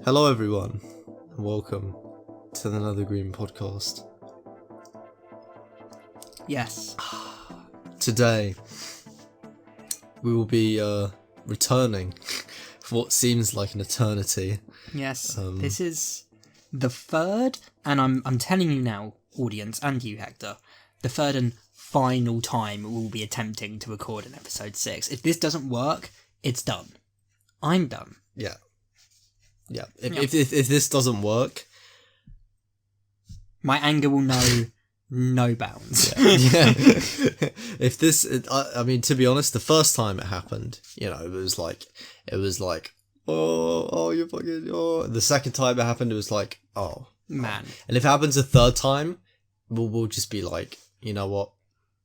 Hello everyone, and welcome to the Nethergreen Podcast. Yes. Today, we will be returning for what seems like an eternity. Yes. This is the third, and I'm telling you now, audience, and you, Hector, the third and final time we'll be attempting to record an episode 6. If this doesn't work, it's done. I'm done. Yeah. If this doesn't work, my anger will know no bounds. Yeah. If this, I mean, to be honest, the first time it happened, it was like, oh, you fucking, oh. The second time it happened, it was like, oh, man. And if it happens a third time, we'll just be like, you know what,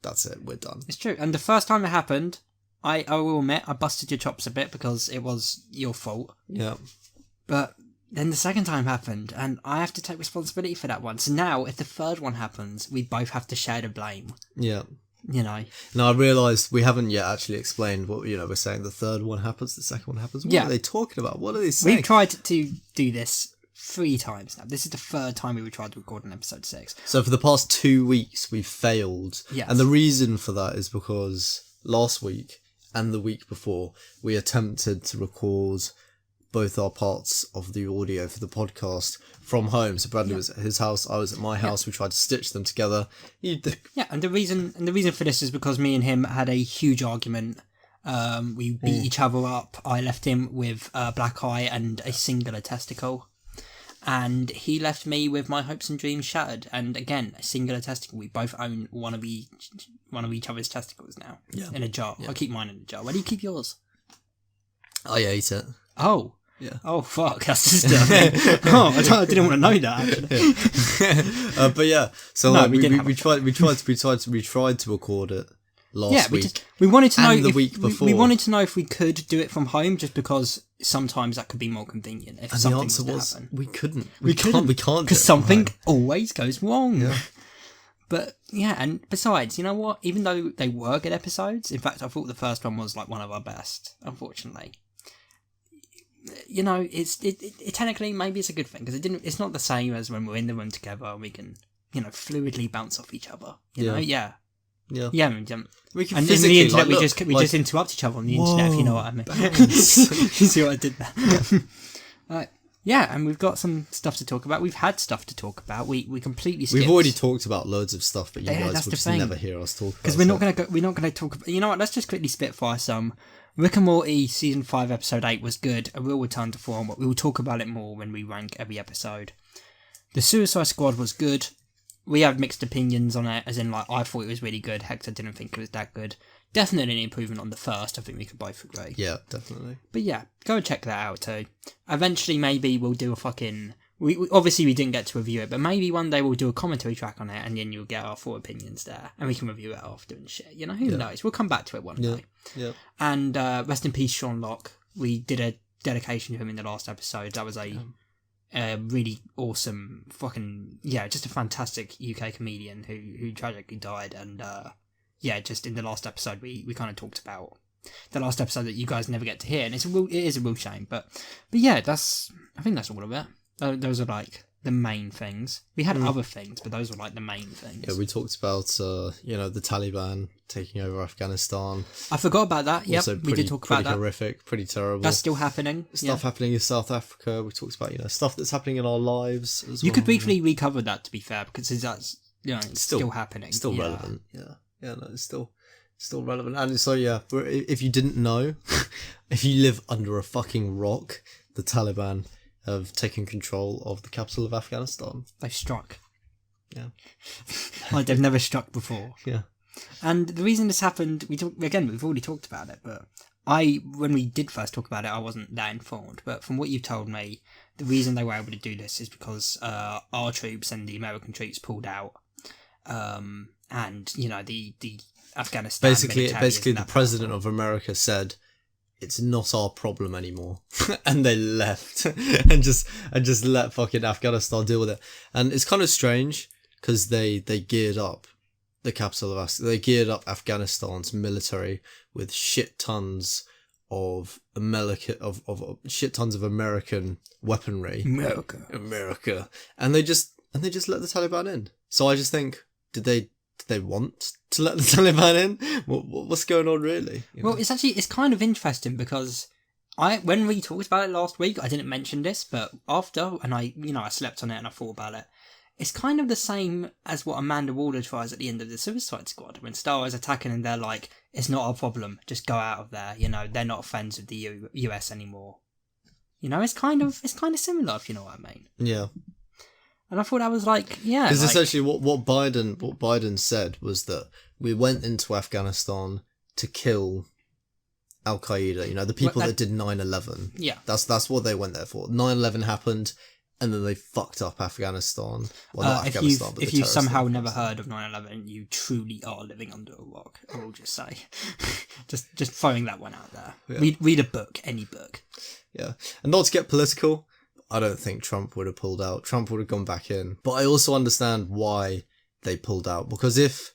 that's it, we're done. It's true. And the first time it happened, I will admit, I busted your chops a bit because it was your fault. Yeah. But then the second time happened, and I have to take responsibility for that one. So now, if the third one happens, we both have to share the blame. Yeah. Now, I realised we haven't yet actually explained what, we're saying the third one happens, the second one happens. What are they talking about? What are they saying? We've tried to do this 3 times now. This is the third time we tried to record an episode 6. So for the past 2 weeks, we've failed. Yes. And the reason for that is because last week and the week before, we attempted to record both our parts of the audio for the podcast from home. So Bradley was at his house, I was at my house. We tried to stitch them together. And the reason for this is because me and him had a huge argument. We beat each other up. I left him with a black eye and a singular testicle, and he left me with my hopes and dreams shattered. And again, a singular testicle. We both own one of each other's testicles now. Yeah. In a jar. Yeah. I keep mine in a jar. Where do you keep yours? I ate it. Oh. Yeah. Oh fuck! That's just I didn't want to know that actually. Yeah. But yeah, so no, like, we tried to record it last week. We wanted to know the week before. We wanted to know if we could do it from home, just because sometimes that could be more convenient. If something the answer was happen. we couldn't. We can't because something always goes wrong. Yeah. But yeah, and besides, you know what? Even though they were good episodes, in fact, I thought the first one was like one of our best. Unfortunately. It technically maybe it's a good thing because it's not the same as when we're in the room together and we can, fluidly bounce off each other. We can and in the internet we just interrupt each other on the internet, if you know what I mean. You see what I did there? And we've got some stuff to talk about. We've had stuff to talk about. We completely skipped. We've already talked about loads of stuff, but you guys will just never hear us talk about it. Because we're not going to talk about. You know what? Let's just quickly spitfire some. Rick and Morty Season 5 Episode 8 was good, a real return to form, but we will talk about it more when we rank every episode. The Suicide Squad was good. We have mixed opinions on it, as in, like, I thought it was really good, Hector didn't think it was that good. Definitely an improvement on the first, I think we could both agree. Yeah, definitely. But yeah, go and check that out too. Eventually, maybe we'll do a fucking... We obviously, we didn't get to review it, but maybe one day we'll do a commentary track on it, and then you'll get our full opinions there, and we can review it after and shit. Who knows? We'll come back to it one day. Yeah. And rest in peace, Sean Locke. We did a dedication to him in the last episode. That was a really awesome fucking... Yeah, just a fantastic UK comedian who tragically died, and just in the last episode, we kind of talked about the last episode that you guys never get to hear, and it is a real shame, but yeah, I think that's all of it. Those are like the main things. We had other things, but those were like the main things. Yeah, we talked about the Taliban taking over Afghanistan. I forgot about that. Yep, we did talk about that. Pretty horrific, pretty terrible. That's still happening. Stuff happening in South Africa. We talked about stuff that's happening in our lives as well. You could briefly recover that, to be fair, because that's it's still happening. Still relevant. Yeah, no, it's still relevant. And so if you didn't know, if you live under a fucking rock, the Taliban have taken control of the capital of Afghanistan. They've struck. Yeah. Like they've never struck before. Yeah. And the reason this happened, we've already talked about it, but when we did first talk about it, I wasn't that informed. But from what you've told me, the reason they were able to do this is because our troops and the American troops pulled out. And, the Afghanistan... Basically the president of America said, it's not our problem anymore. And they left and just let fucking Afghanistan deal with it. And it's kind of strange because they geared up the capital of they geared up Afghanistan's military with shit tons of shit tons of American weaponry. America. And they just let the Taliban in. So I just think, did they want to let the Taliban in? What's going on really? Well, it's kind of interesting because when we talked about it last week, I didn't mention this, but after, and I slept on it and I thought about it. It's kind of the same as what Amanda Waller tries at the end of the Suicide Squad when Star Wars attacking and they're like, it's not our problem, just go out of there. They're not friends with the US anymore. It's kind of similar, if you know what I mean. Yeah. And I thought I was like, yeah. Because essentially what Biden said was that we went into Afghanistan to kill Al Qaeda, the people that did 9/11. Yeah. That's what they went there for. 9/11 happened. And then they fucked up Afghanistan. Well, not Afghanistan, but if you've somehow never heard of 9/11, you truly are living under a rock. I will just say, just throwing that one out there. Yeah. Read a book, any book. Yeah, and not to get political, I don't think Trump would have pulled out. Trump would have gone back in. But I also understand why they pulled out, because if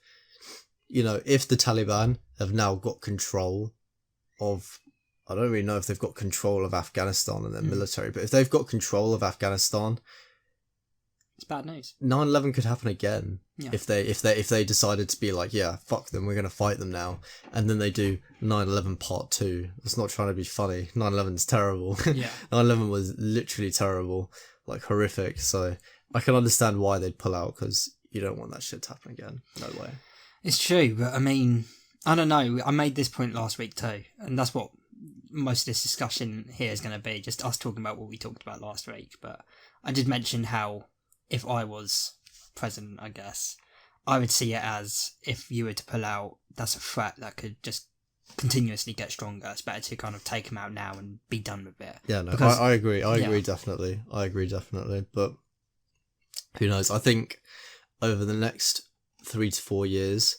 the Taliban have now got control of, I don't really know if they've got control of Afghanistan and their military, but if they've got control of Afghanistan, it's bad news. 9/11 could happen again. Yeah. If they decided to be like, yeah, fuck them, we're going to fight them now, and then they do 9/11 Part 2. It's not trying to be funny. 9/11's terrible. Yeah. 9/11 was literally terrible, like horrific. So I can understand why they'd pull out, because you don't want that shit to happen again. No way. It's true, but I mean, I don't know. I made this point last week too, and that's what most of this discussion here is going to be, just us talking about what we talked about last week. But I did mention how if I was president, I guess, I would see it as, if you were to pull out, that's a threat that could just continuously get stronger. It's better to kind of take them out now and be done with it. Yeah, no, because, I agree. I agree definitely. But who knows? I think over the next 3 to 4 years,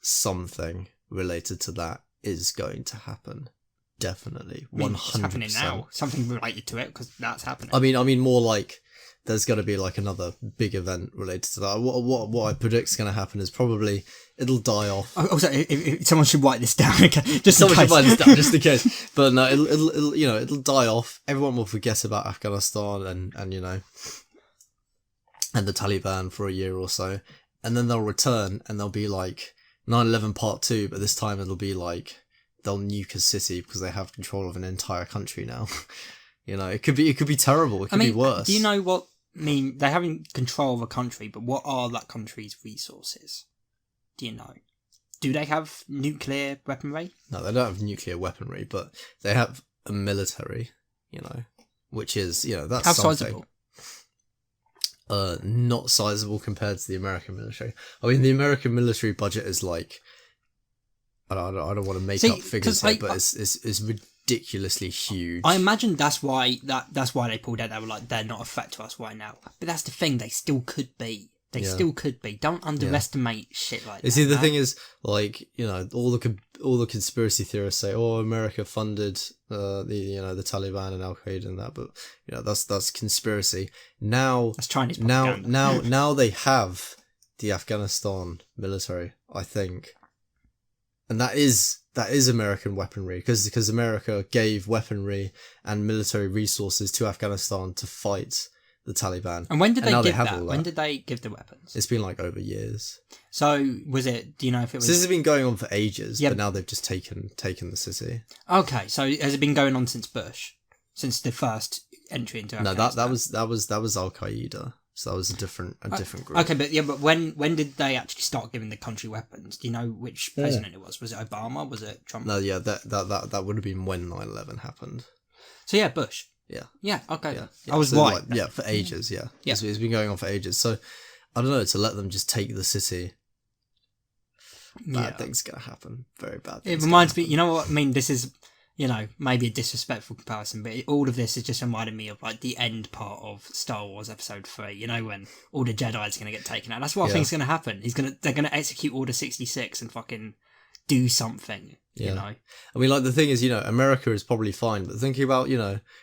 something related to that is going to happen. Definitely, 100%. It's happening now. Something related to it, because that's happening. I mean, more like there's going to be like another big event related to that. What I predict is going to happen is probably it'll die off. Also, if someone should write this down, just someone should write this down just in case. But no, it'll die off. Everyone will forget about Afghanistan and the Taliban for a year or so, and then they'll return and they'll be like 9/11 Part 2, but this time it'll be like they'll nuke a city because they have control of an entire country now. It could be terrible. It could be worse. Do you know what? I mean, they have control of a country, but what are that country's resources? Do you know? Do they have nuclear weaponry? No, they don't have nuclear weaponry, but they have a military, which is, that's how something. Sizable? Not sizable compared to the American military. I mean, the American military budget is like, I don't want to make up figures here, but it's ridiculously huge. I imagine that's why they pulled out. They were like, they're not a threat to us right now. But that's the thing; they still could be. Still could be. Don't underestimate shit like that. You see, the thing is, like, all the conspiracy theorists say, "Oh, America funded the Taliban and Al Qaeda and that," but that's conspiracy. Now that's Chinese propaganda. Now they have the Afghanistan military, I think. And that is American weaponry, because America gave weaponry and military resources to Afghanistan to fight the Taliban. And when did they give that? When did they give the weapons? It's been like over years. So was it? Do you know if it was? So this has been going on for ages, but now they've just taken the city. Okay, so has it been going on since Bush, since the first entry into Afghanistan? No, that was Al Qaeda. So that was a different group. Okay, but when did they actually start giving the country weapons? Do you know which president it was? Was it Obama? Was it Trump? No, yeah, that would have been when 9/11 happened. So yeah, Bush. Yeah. Yeah. Okay. Yeah. I was right. For ages. Yeah. Yeah. It's been going on for ages. So I don't know, to let them just take the city. Bad things gonna happen. Very bad. It reminds me. You know what I mean? This is, maybe a disrespectful comparison, but all of this is just reminding me of like the end part of Star Wars Episode 3. When all the Jedi's going to get taken out. That's what I think is going to happen. They're going to execute Order 66 and fucking do something. Yeah. I mean, like, the thing is, America is probably fine, but thinking about,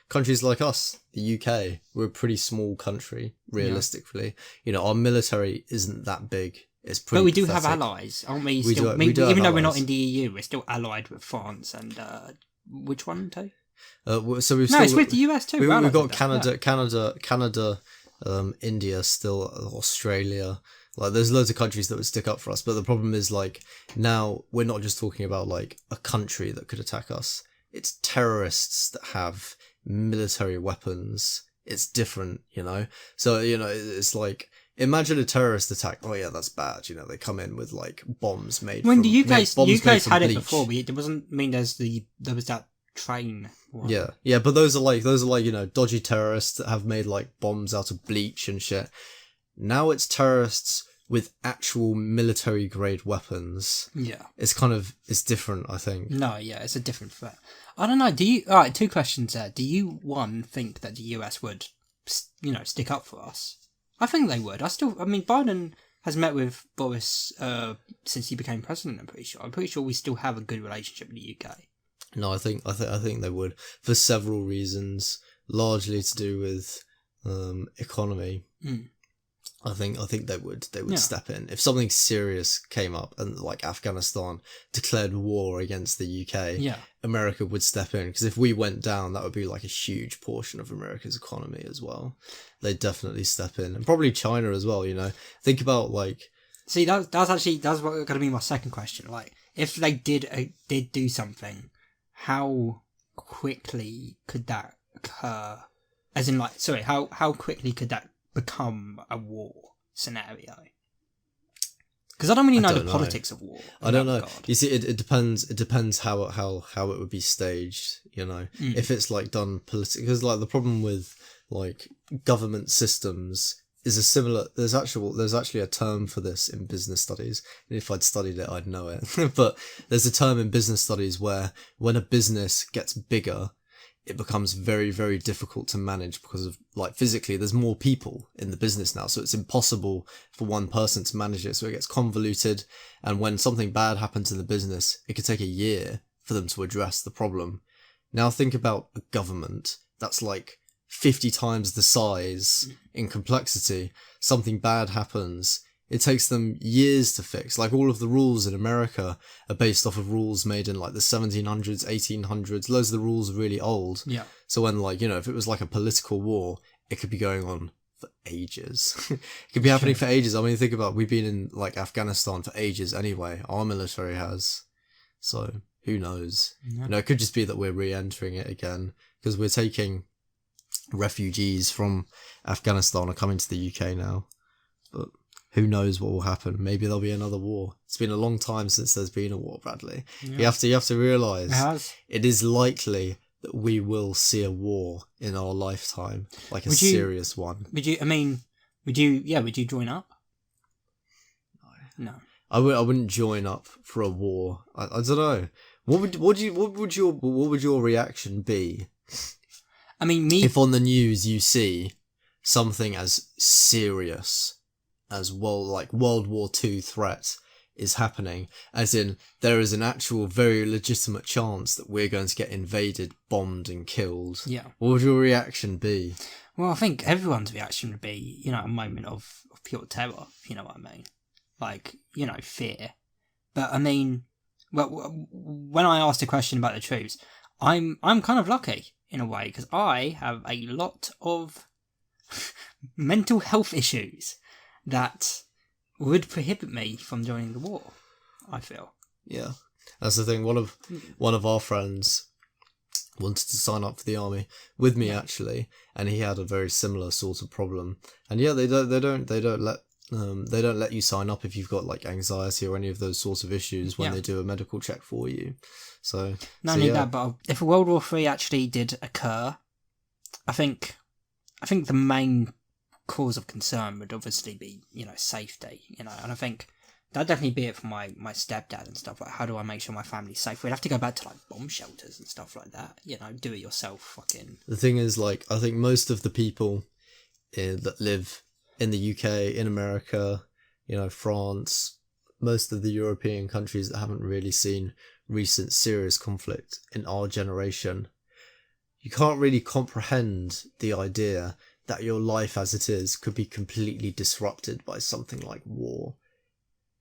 countries like us, the UK, we're a pretty small country, realistically. Our military isn't that big It's pretty But we do pathetic. have allies, aren't we? We Still, do have even though we're not allies. in the EU, we're still allied with France and which one too? So we've No, still it's with the US too. we've We're got allied with that, Canada, India, still Australia. Like, there's loads of countries that would stick up for us, but the problem is, like, now we're not just talking about like a country that could attack us. It's terrorists that have military weapons. It's different, you know. So, you know, it's like, imagine a terrorist attack. Oh yeah, that's bad. You know, they come in with like bombs made. When from, the UK's had bleach. it before, but it doesn't mean there was that train. One. Yeah, but those are like you know, dodgy terrorists that have made like bombs out of bleach and shit. Now it's terrorists with actual military grade weapons. Yeah, it's different, I think. No, yeah, it's a different threat. I don't know. Do you? All right, 2 questions there. Do you think that the US would, you know, stick up for us? I think they would. I mean, Biden has met with Boris since he became president. I'm pretty sure we still have a good relationship with the UK. No, I think they would, for several reasons, largely to do with economy. I think they would step in if something serious came up and like Afghanistan declared war against the UK. Yeah, America would step in, because if we went down, that would be like a huge portion of America's economy as well. They'd definitely step in, and probably China as well. You know, think about like. See, that's what going to be my second question. Like, if they did do something, how quickly could that occur? As in, like, sorry, how quickly could that become a war scenario? Because I don't really know the politics of war. I don't know. You see, it depends. It depends how it would be staged. You know, if it's like done politically, because like the problem with like government systems is a similar. There's actually a term for this in business studies. And if I'd studied it, I'd know it. But there's a term in business studies where when a business gets bigger, it becomes very, very difficult to manage because of, like, physically there's more people in the business now, so it's impossible for one person to manage it, so it gets convoluted, and when something bad happens in the business, it could take a year for them to address the problem. Now think about a government that's like 50 times the size in complexity. Something bad happens, it takes them years to fix. Like, all of the rules in America are based off of rules made in like the 1700s, 1800s. Loads of the rules are really old. Yeah. So when, like, you know, if it was like a political war, it could be going on for ages. It could be happening for ages. I mean, think about, we've been in like Afghanistan for ages anyway. Our military has. So who knows? Yeah. You know, it could just be that we're re-entering it again, because we're taking refugees from Afghanistan are coming to the UK now. But who knows what will happen? Maybe there'll be another war. It's been a long time since there's been a war, Bradley. Yeah. You have to realise it is likely that we will see a war in our lifetime, like a serious one. Would you join up? No. I wouldn't join up for a war. I don't know. What would your reaction be? I mean, if on the news you see something as serious as World War II threat is happening, as in there is an actual very legitimate chance that we're going to get invaded, bombed and killed. Yeah. What would your reaction be? Well, I think everyone's reaction would be, you know, a moment of pure terror, if you know what I mean. Like, you know, fear. But I mean, well, when I asked a question about the troops, I'm kind of lucky in a way, because I have a lot of mental health issues that would prohibit me from joining the war, I feel. Yeah, that's the thing. One of our friends wanted to sign up for the army with me, actually, and he had a very similar sort of problem. And yeah, they don't let you sign up if you've got like anxiety or any of those sorts of issues when they do a medical check for you. So not only that, but if World War III actually did occur, I think the main cause of concern would obviously be, you know, safety, you know, and I think that'd definitely be it for my stepdad and stuff. Like, how do I make sure my family's safe? We'd have to go back to like bomb shelters and stuff like that, you know, do it yourself fucking. The thing is, like, I think most of the people that live in the UK, in America, you know, France, most of the European countries that haven't really seen recent serious conflict in our generation, you can't really comprehend the idea that your life as it is could be completely disrupted by something like war.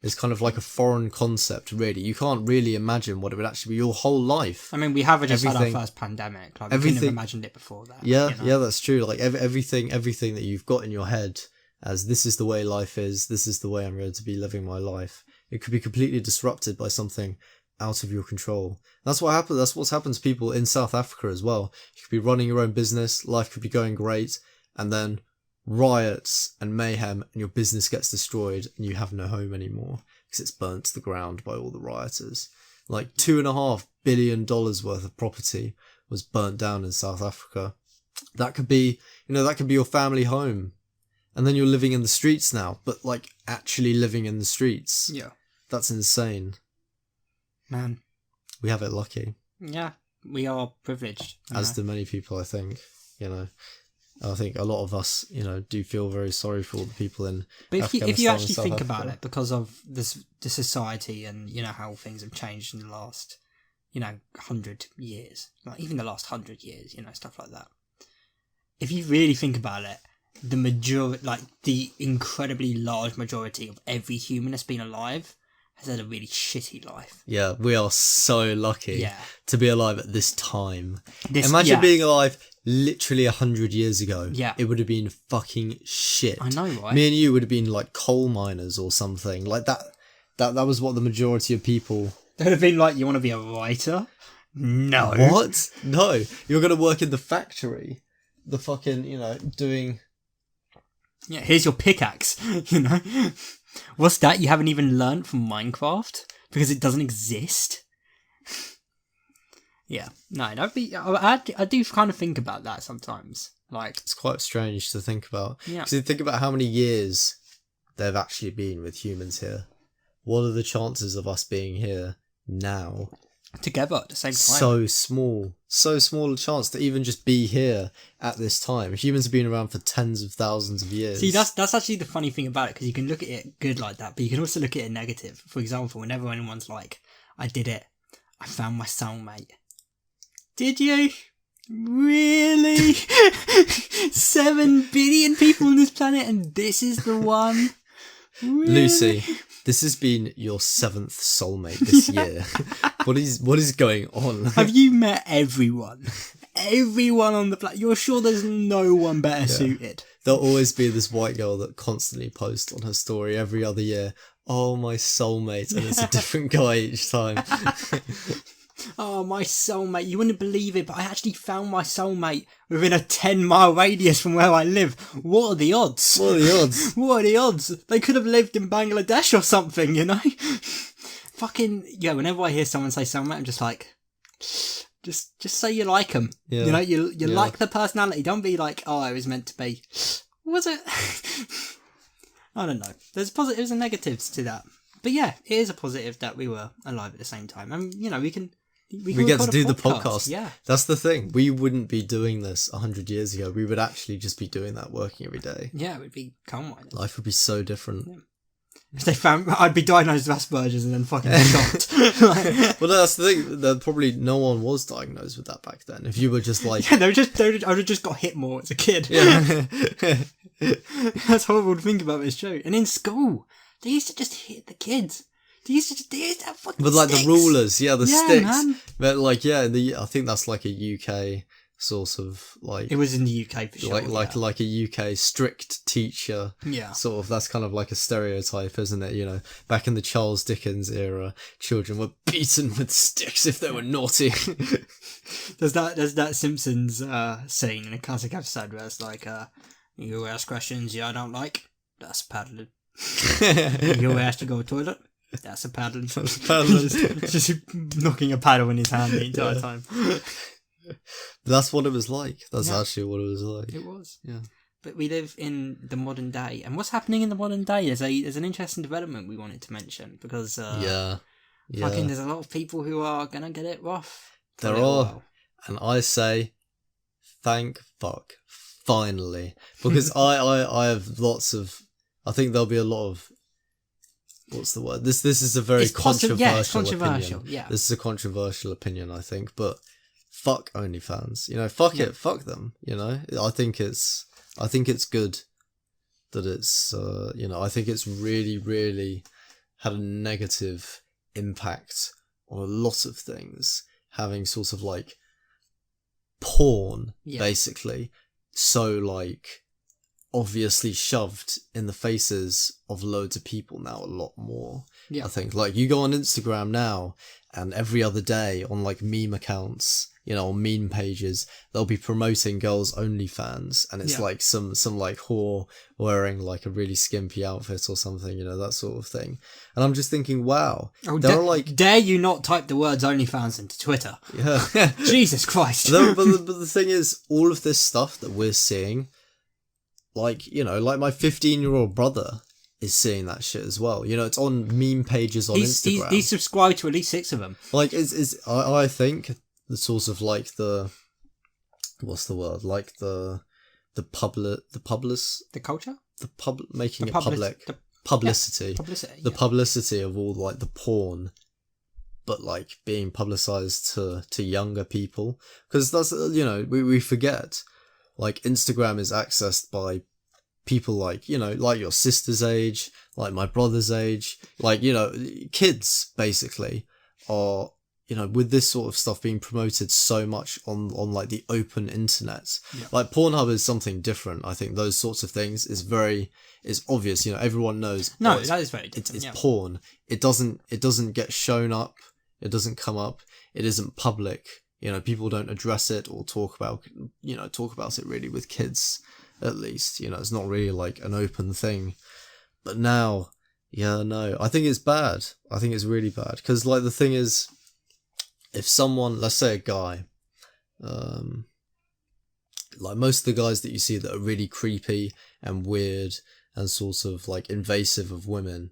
is kind of like a foreign concept, really. You can't really imagine what it would actually be your whole life. I mean, we have just had our first pandemic. Like, we couldn't have imagined it before that. Yeah, yeah, that's true. Like, everything that you've got in your head as this is the way life is, this is the way I'm going to be living my life, it could be completely disrupted by something out of your control. That's what happened. That's what's happened to people in South Africa as well. You could be running your own business, life could be going great, and then riots and mayhem, and your business gets destroyed, and you have no home anymore because it's burnt to the ground by all the rioters. Like $2.5 billion worth of property was burnt down in South Africa. That could be, that could be your family home, and then you're living in the streets now. But like actually living in the streets, Yeah, that's insane. Man, we have it lucky. Yeah, we are privileged, as do many people. I think I think a lot of us, do feel very sorry for all the people in Afghanistan. If you actually think Africa. about it, because of the society and how things have changed in the last 100 years, like even the last 100 years, stuff like that. If you really think about it, the incredibly large majority of every human that's been alive has had a really shitty life. Yeah, we are so lucky to be alive at this time. Imagine being alive literally 100 years ago. Yeah. It would have been fucking shit. I know, right? Me and you would have been like coal miners or something. Like that was what the majority of people... They'd have been like, you want to be a writer? No. What? No. You're going to work in the factory. The fucking, doing... Yeah, here's your pickaxe, What's that you haven't even learned from Minecraft? Because it doesn't exist? Yeah. No, that'd be... I do kind of think about that sometimes. Like, it's quite strange to think about. Yeah. Because you think about how many years there have actually been with humans here. What are the chances of us being here now? Together at the same time. So small a chance to even just be here at this time. Humans have been around for tens of thousands of years. See, that's actually the funny thing about it, because you can look at it good like that, but you can also look at it negative. For example, whenever anyone's like, I did it, I found my soulmate. Did you? Really? 7 billion people on this planet and this is the one? Really? Lucy, this has been your 7th soulmate this year. What is going on? Have you met everyone? Everyone on the planet? You're sure there's no one better suited? There'll always be this white girl that constantly posts on her story every other year, oh, my soulmate, and it's a different guy each time. Oh, my soulmate. You wouldn't believe it, but I actually found my soulmate within a 10-mile radius from where I live. What are the odds? What are the odds? What are the odds? They could have lived in Bangladesh or something, Fucking, whenever I hear someone say soulmate, I'm just like, just say you like them. Yeah. You like the personality. Don't be like, oh, it was meant to be. Was it? I don't know. There's positives and negatives to that. But yeah, it is a positive that we were alive at the same time. And, we get to do the podcast. Yeah. That's the thing. We wouldn't be doing this 100 years ago. We would actually just be doing that, working every day. Yeah, it would be calm. Life would be so different. Yeah. If they found, I'd be diagnosed with Asperger's and then fucking shot. Well, that's the thing. That probably no one was diagnosed with that back then. If you were just like... Yeah, I would have just got hit more as a kid. Yeah. That's horrible to think about, but it's true. And in school, they used to just hit the kids. They used to have fucking But like sticks. the rulers, the sticks. Man. But like, I think that's like a UK sort of like... It was in the UK for sure. Like a UK strict teacher. Yeah. Sort of, that's kind of like a stereotype, isn't it? Back in the Charles Dickens era, children were beaten with sticks if they were naughty. There's that Simpsons scene in a classic episode where it's like, you ask questions I don't like, that's paddling. You ask to go to the toilet, that's a paddling. just knocking a paddle in his hand the entire time. That's what it was like. That's actually what it was like. It was. Yeah. But we live in the modern day, and what's happening in the modern day is there's an interesting development we wanted to mention, because fucking there's a lot of people who are gonna get it rough. There are, and I say, thank fuck, finally, because I have lots of. I think there'll be a lot of. What's the word? This is a very controversial opinion. Yeah. This is a controversial opinion, I think, but fuck OnlyFans. Fuck it, fuck them. I think it's good that it's. I think it's really, really had a negative impact on a lot of things, having sort of like porn, basically, so like obviously shoved in the faces of loads of people now a lot more. I think like you go on Instagram now and every other day on like meme accounts, you know, on meme pages, they'll be promoting girls' OnlyFans, and it's like some like whore wearing like a really skimpy outfit or something, you know, that sort of thing. And I'm just thinking, wow, there are like, dare you not type the words OnlyFans into Twitter? Yeah, Jesus Christ. but the thing is, all of this stuff that we're seeing, like, you know, like my 15-year-old brother is seeing that shit as well. You know, it's on meme pages on Instagram. He's subscribed to at least 6 of them. Like, I think the sort of like the, what's the word? Like the culture? Making it public. Publicity. Publicity. The publicity of all like the porn, but like being publicized to younger people. Because that's, you know, we forget, like Instagram is accessed by people like, you know, like your sister's age, like my brother's age, like, you know, kids basically are, you know, with this sort of stuff being promoted so much on like the open internet. Like Pornhub is something different. I think those sorts of things is obvious, you know, everyone knows. No, that is very different. It's porn. It doesn't get shown up. It doesn't come up. It isn't public. You know, people don't address it or talk about it really with kids, at least. You know, it's not really like an open thing. But now, I think it's bad. I think it's really bad. Because, like, the thing is, if someone, let's say a guy, like most of the guys that you see that are really creepy and weird and sort of like invasive of women,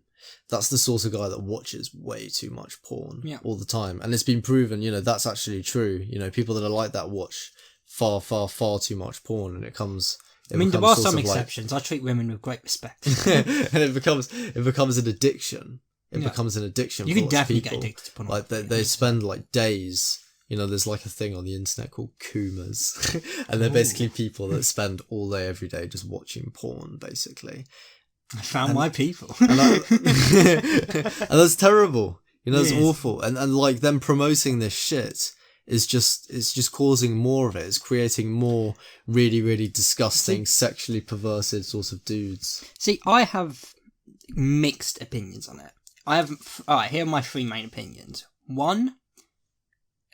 that's the sort of guy that watches way too much porn all the time. And it's been proven, you know, that's actually true. You know, people that are like that watch far, far, far too much porn, and it becomes... I mean, there are some exceptions. I treat women with great respect. And it becomes an addiction. It becomes an addiction. You for can definitely people. get addicted to porn. Like they spend like days. You know, there's like a thing on the internet called Kumas, and they're basically people that spend all day every day just watching porn, basically. I found my people. And that's terrible. You know, it's awful. And like them promoting this shit is just causing more of it. It's creating more really, really disgusting, sexually perverted sorts of dudes. See, I have mixed opinions on it. Alright, here are my 3 main opinions. 1,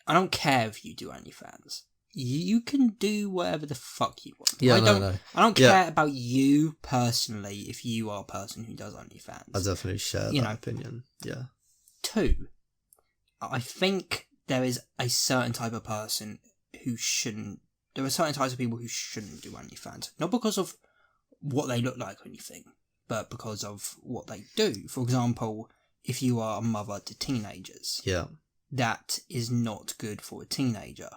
I don't care if you do OnlyFans. You can do whatever the fuck you want. I don't care about you personally if you are a person who does OnlyFans. I definitely share that opinion. Yeah. 2, I think there is a certain type of person who shouldn't... There are certain types of people who shouldn't do OnlyFans. Not because of what they look like or anything, but because of what they do. For example, if you are a mother to teenagers, that is not good for a teenager.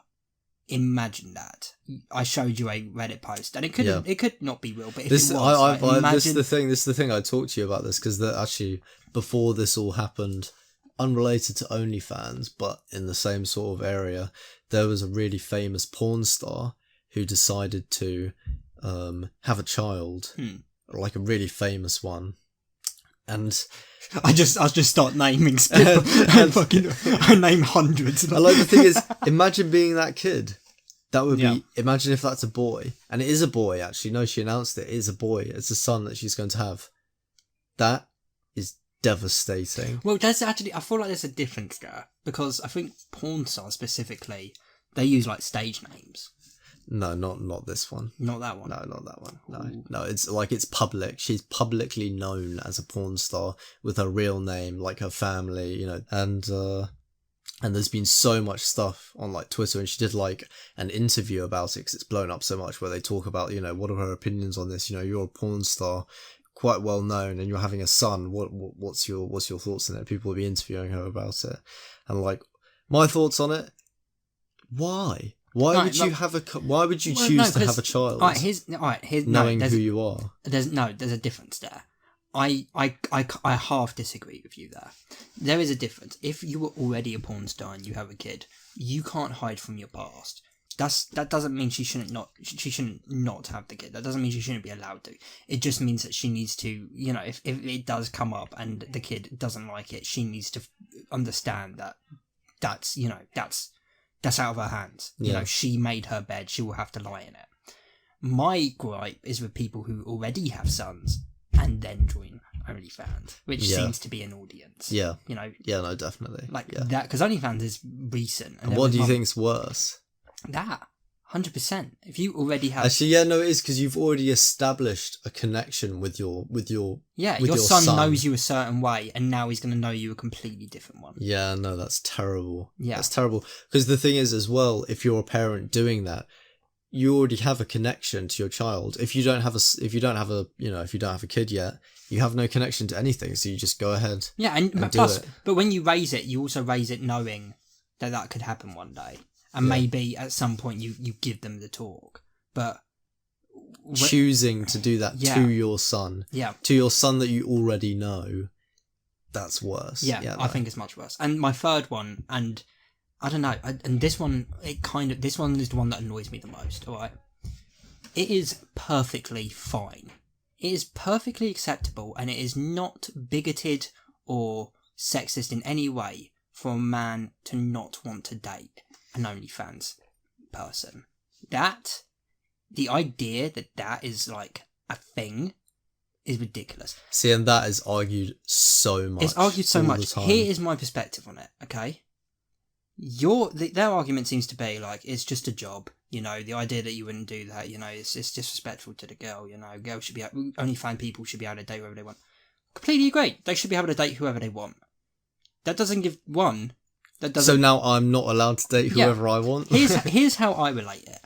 Imagine that. I showed you a Reddit post, and it could not be real, but if this, it was, imagine... This is the thing. I talked to you about this because actually before this all happened, unrelated to OnlyFans, but in the same sort of area, there was a really famous porn star who decided to have a child, like a really famous one, and I'll just start naming stuff. I name hundreds. And like the thing is, imagine being that kid. That would be. Imagine if that's a boy, and it is a boy. Actually, no, she announced it is a boy. It's a son that she's going to have. That is devastating. Well, there's actually. I feel like there's a difference there because I think porn stars specifically, they use like stage names. No, not this one. Not that one. No, not that one. No, it's like it's public. She's publicly known as a porn star with her real name, like her family, you know. And there's been so much stuff on like Twitter, and she did like an interview about it because it's blown up so much, where they talk about, you know, what are her opinions on this. You know, you're a porn star, quite well known, and you're having a son. What's your thoughts on it? People will be interviewing her about it, and like my thoughts on it. Why? Why would you choose to have a child? Here's knowing who you are. There's a difference there. I half disagree with you there. There is a difference. If you were already a porn star and you have a kid, you can't hide from your past. that doesn't mean she shouldn't not have the kid. That doesn't mean she shouldn't be allowed to. It just means that she needs to, you know, if it does come up and the kid doesn't like it, she needs to understand that that's out of her hands. You know, she made her bed, she will have to lie in it. My gripe is with people who already have sons and then join OnlyFans, which seems to be an audience. Yeah. You know? Yeah, no, definitely. That, because OnlyFans is recent. And what do you think's worse? That. 100%. If you already have... Actually, yeah, no, it is, because you've already established a connection with your your son knows you a certain way, and now he's going to know you a completely different one. Yeah, no, that's terrible. Yeah. That's terrible. Because the thing is, as well, if you're a parent doing that, you already have a connection to your child. If you don't have a kid yet, you have no connection to anything, so you just go ahead. Yeah, and plus, but when you raise it, you also raise it knowing that could happen one day, and maybe at some point you give them the talk. But choosing to do that to your son, to your son that you already know, that's worse. Yeah, I think it's much worse. And my third one, and I don't know, and this one is the one that annoys me the most. All right, it is perfectly fine. It is perfectly acceptable, and it is not bigoted or sexist in any way for a man to not want to date an OnlyFans person. The idea that is like a thing is ridiculous. See, and that is argued so much. It's argued so much. Here is my perspective on it, okay? Their argument seems to be like, it's just a job. You know, the idea that you wouldn't do that, you know, it's disrespectful to the girl, you know. Girls should be OnlyFans people should be able to date whoever they want. Completely agree. They should be able to date whoever they want. That doesn't give one. That doesn't. So now I'm not allowed to date whoever I want. Here's how I relate it.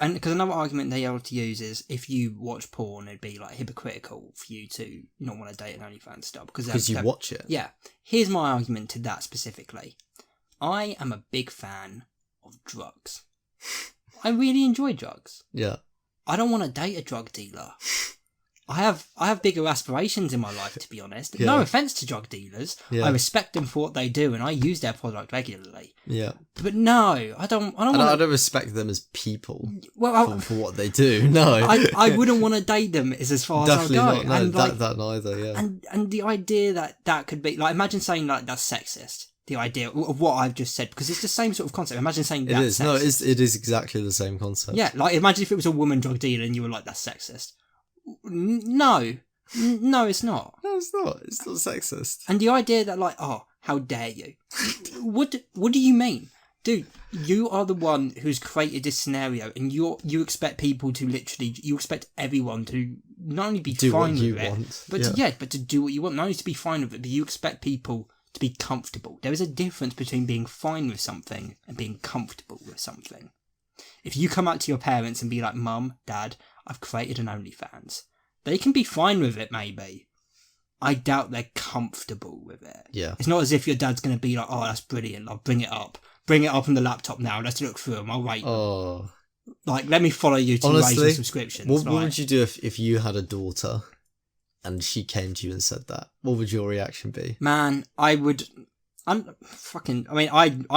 And because another argument they able to use is, if you watch porn, it'd be like hypocritical for you to not want to date an OnlyFans star because you watch it. Yeah. Here's my argument to that specifically. I am a big fan of drugs. I really enjoy drugs. Yeah. I don't want to date a drug dealer. I have bigger aspirations in my life, to be honest. No offense to drug dealers. Yeah. I respect them for what they do, and I use their product regularly. Yeah. But no, I don't respect them as people. Well, for what they do. No. I wouldn't want to date them. Is as far Definitely as I'll go. Definitely not. No, and that neither. Yeah. And the idea that could be like, imagine saying like that's sexist. The idea of what I've just said, because it's the same sort of concept. Imagine saying that's sexist. No, it is exactly the same concept. Yeah, like imagine if it was a woman drug dealer and you were like, that's sexist. No, it's not. No, it's not. It's not sexist. And the idea that like, oh, how dare you? What do you mean? Dude, you are the one who's created this scenario, and you expect people to you expect everyone to not only be fine with it, but to do what you want. Not only to be fine with it, but you expect people to be comfortable. There is a difference between being fine with something and being comfortable with something. If you come out to your parents and be like, Mum, Dad, I've created an OnlyFans, they can be fine with it maybe. I doubt they're comfortable with it. Yeah. It's not as if your dad's going to be like, oh, that's brilliant, I'll bring it up on the laptop now, let's look through them, I'll rate them. Oh. Like, let me follow you to raise your subscriptions. What would you do if you had a daughter and she came to you and said that? What would your reaction be? Man, I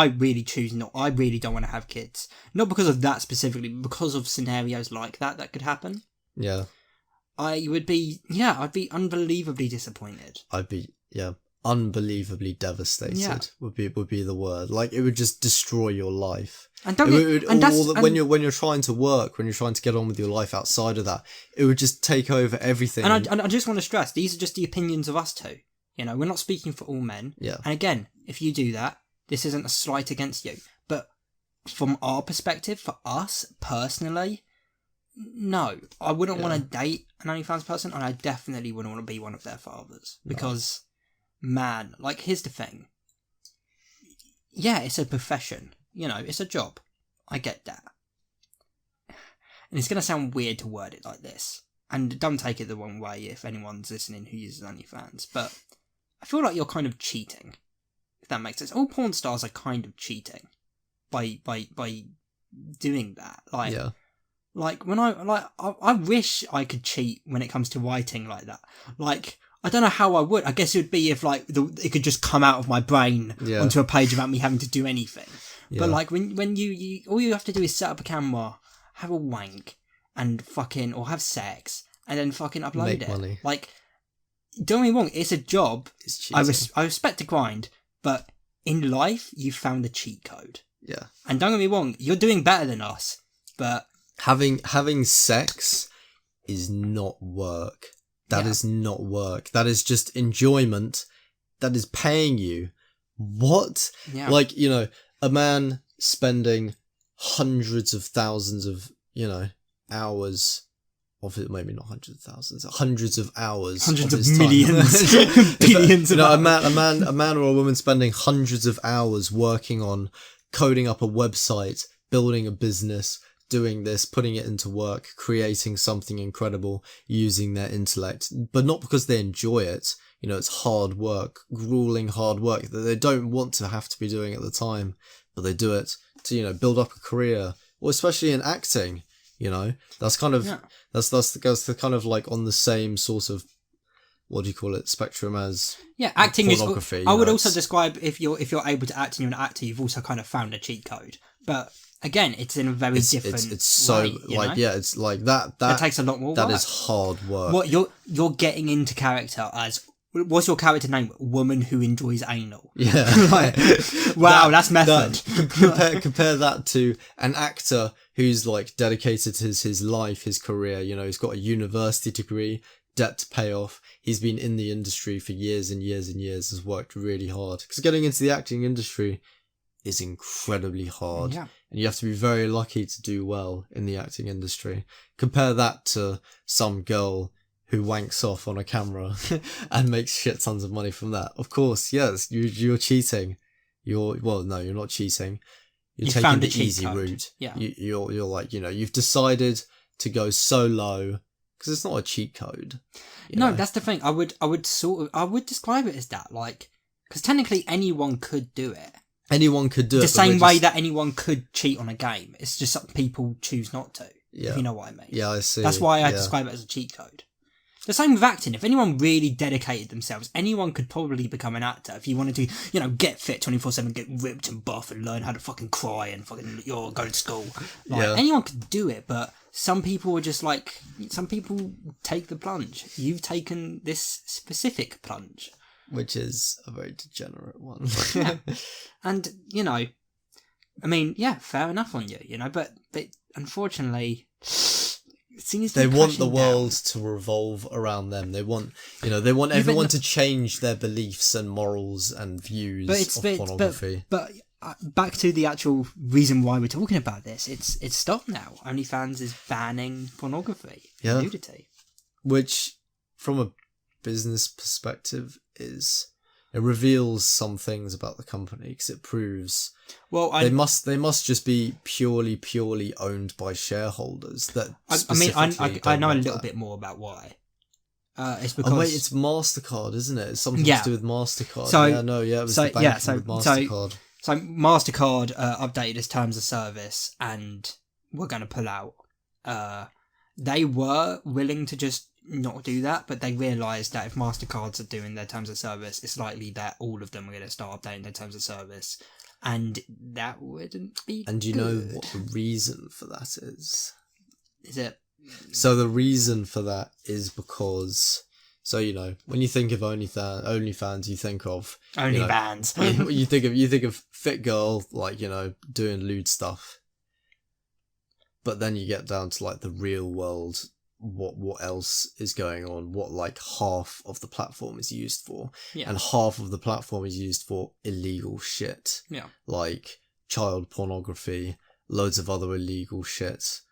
really choose not. I really don't want to have kids. Not because of that specifically, but because of scenarios like that could happen. Yeah. I'd be unbelievably disappointed. I'd be, unbelievably devastated would be the word. Like, it would just destroy your life. When you're trying to work, when you're trying to get on with your life outside of that, it would just take over everything. And I just want to stress, these are just the opinions of us two. You know, we're not speaking for all men. Yeah. And again, if you do that, this isn't a slight against you. But from our perspective, for us personally, no, I wouldn't want to date an OnlyFans person, and I definitely wouldn't want to be one of their fathers. Because, man, like, here's the thing. Yeah, it's a profession. You know, it's a job. I get that. And it's going to sound weird to word it like this. And don't take it the wrong way if anyone's listening who uses OnlyFans. But I feel like you're kind of cheating. If that makes sense. All porn stars are kind of cheating by doing that. Like, like when I wish I could cheat when it comes to writing like that. Like, I don't know how I would. I guess it would be if like it could just come out of my brain onto a page without me having to do anything. Yeah. But like when you all you have to do is set up a camera, have a wank, and fucking or have sex, and then fucking upload Make it. money. Like, don't get me wrong, it's a job. It's cheating. I respect the grind, but in life you found the cheat code. Yeah. And don't get me wrong, you're doing better than us, but having sex is not work. That is not work. That is just enjoyment. That is paying you. What? Yeah. Like, you know, a man spending hundreds of thousands of, you know, hours of it, maybe not hundreds of thousands, hundreds of hours, hundreds of his time. millions, billions you of know, hours. a man or a woman spending hundreds of hours working on coding up a website, building a business, doing this, putting it into work, creating something incredible, using their intellect, but not because they enjoy it. You know, it's hard work, grueling hard work that they don't want to have to be doing at the time, but they do it to, you know, build up a career, or especially in acting. You know, that's kind of that's the kind of like on the same sort of, what do you call it, spectrum as acting pornography. is. I would also describe if you're able to act and you're an actor, you've also kind of found a cheat code. But again, it's in a very different. It's so way, like it's like that. That takes a lot more. That work. is hard work. What you're getting into character as. What's your character name? Woman who enjoys anal. Yeah. Like, wow, that's method. Compare that to an actor who's like dedicated to his life, his career. You know, he's got a university degree, debt to pay off. He's been in the industry for years and years and years, has worked really hard. Because getting into the acting industry is incredibly hard. Yeah. And you have to be very lucky to do well in the acting industry. Compare that to some girl who wanks off on a camera and makes shit tons of money from that. Of course, yes, you're cheating. You're not cheating. You're taking the easy route. Yeah. You're like, you know, you've decided to go so low because it's not a cheat code. No, that's the thing. I would describe it as that, like, because technically anyone could do it. Anyone could do it. The same way that anyone could cheat on a game. It's just that people choose not to. Yeah. If you know what I mean. Yeah, I see. That's why I describe it as a cheat code. The same with acting. If anyone really dedicated themselves, anyone could probably become an actor. If you wanted to, you know, get fit 24/7, get ripped and buff and learn how to fucking cry and fucking go to school. Like, anyone could do it, but some people are just like, some people take the plunge. You've taken this specific plunge. Which is a very degenerate one. Yeah. And, you know, I mean, yeah, fair enough on you, you know, but unfortunately... They want the world to revolve around them. They want, you know, everyone to change their beliefs and morals and views of pornography. But back to the actual reason why we're talking about this. It's stopped now. OnlyFans is banning pornography, nudity, which, from a business perspective, it reveals some things about the company because it proves they must just be purely owned by shareholders. That I know a little bit more about why. It's because it's MasterCard, isn't it? It's something to do with MasterCard. It was the banking with MasterCard. So MasterCard updated its terms of service and we're going to pull out. They were willing to just not do that, but they realised that if MasterCards are doing their terms of service, it's likely that all of them are going to start updating their terms of service, and that wouldn't be And do you know what the reason for that is? Is it? So the reason for that is because, so, you know, when you think of OnlyFans, you think of... OnlyFans. You think of fit girl, like, you know, doing lewd stuff. But then you get down to, like, the real world... what else is going on, what like half of the platform is used for, and half of the platform is used for illegal shit, like child pornography, loads of other illegal shit,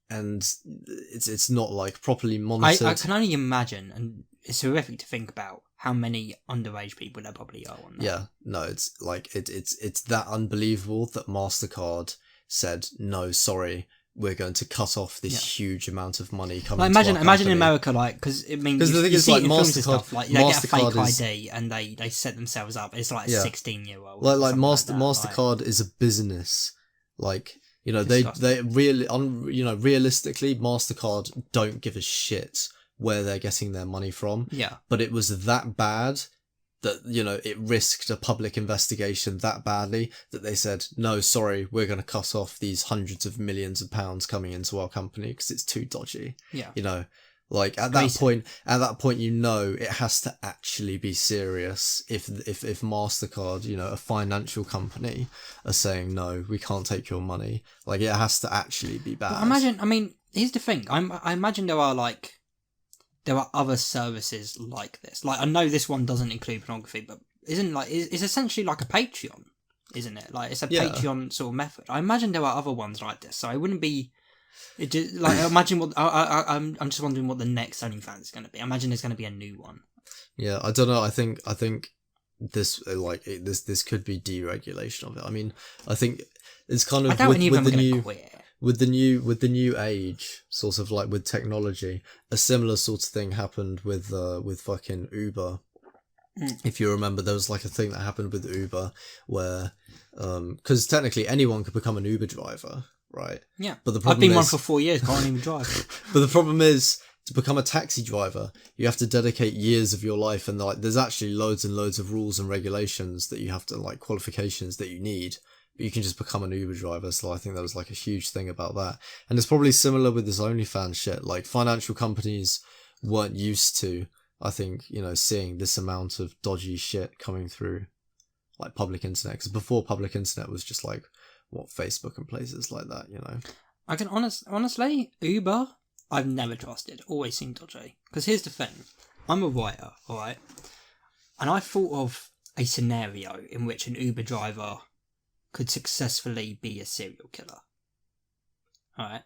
and it's not like properly monitored. I can only imagine, and it's horrific to think about how many underage people there probably are on that. Yeah, no, it's like it's that unbelievable that MasterCard said no, sorry, we're going to cut off this huge amount of money coming. Like, imagine in America, like, because I mean, the thing is, like, MasterCard, like, they get a fake ID and they set themselves up. It's like a 16-year-old. Like MasterCard is a business. Like, you know, they really, you know, realistically, MasterCard don't give a shit where they're getting their money from. Yeah. But it was that bad that, you know, it risked a public investigation that badly that they said, no, sorry, we're going to cut off these hundreds of millions of pounds coming into our company because it's too dodgy. Yeah. You know, like at that point, you know, it has to actually be serious if MasterCard, you know, a financial company, are saying, no, we can't take your money. Like, it has to actually be bad. Well, here's the thing. I imagine there are other services like this. Like, I know this one doesn't include pornography, but it's essentially like a Patreon, isn't it? Like, it's a Patreon sort of method. I imagine there are other ones like this, so it wouldn't be. It just, like, imagine what I'm just wondering what the next OnlyFans is going to be. I imagine there's going to be a new one. Yeah, I don't know. I think this this could be deregulation of it. I mean, I think it's kind of with the new age, sort of like with technology, a similar sort of thing happened with fucking Uber. If you remember, there was like a thing that happened with Uber where, because technically anyone could become an Uber driver, right? Yeah. But the problem I've been one for 4 years, can't even drive. But the problem is, to become a taxi driver, you have to dedicate years of your life, and like there's actually loads and loads of rules and regulations that you have to, like, qualifications that you need. But you can just become an Uber driver, so I think that was like a huge thing about that. And it's probably similar with this OnlyFans shit. Like, financial companies weren't used to, I think, you know, seeing this amount of dodgy shit coming through, like, public internet. Because before, public internet was just like, what, Facebook and places like that, you know? I can honestly, Uber, I've never trusted. Always seemed dodgy. Because here's the thing. I'm a writer, alright? And I thought of a scenario in which an Uber driver could successfully be a serial killer. Alright?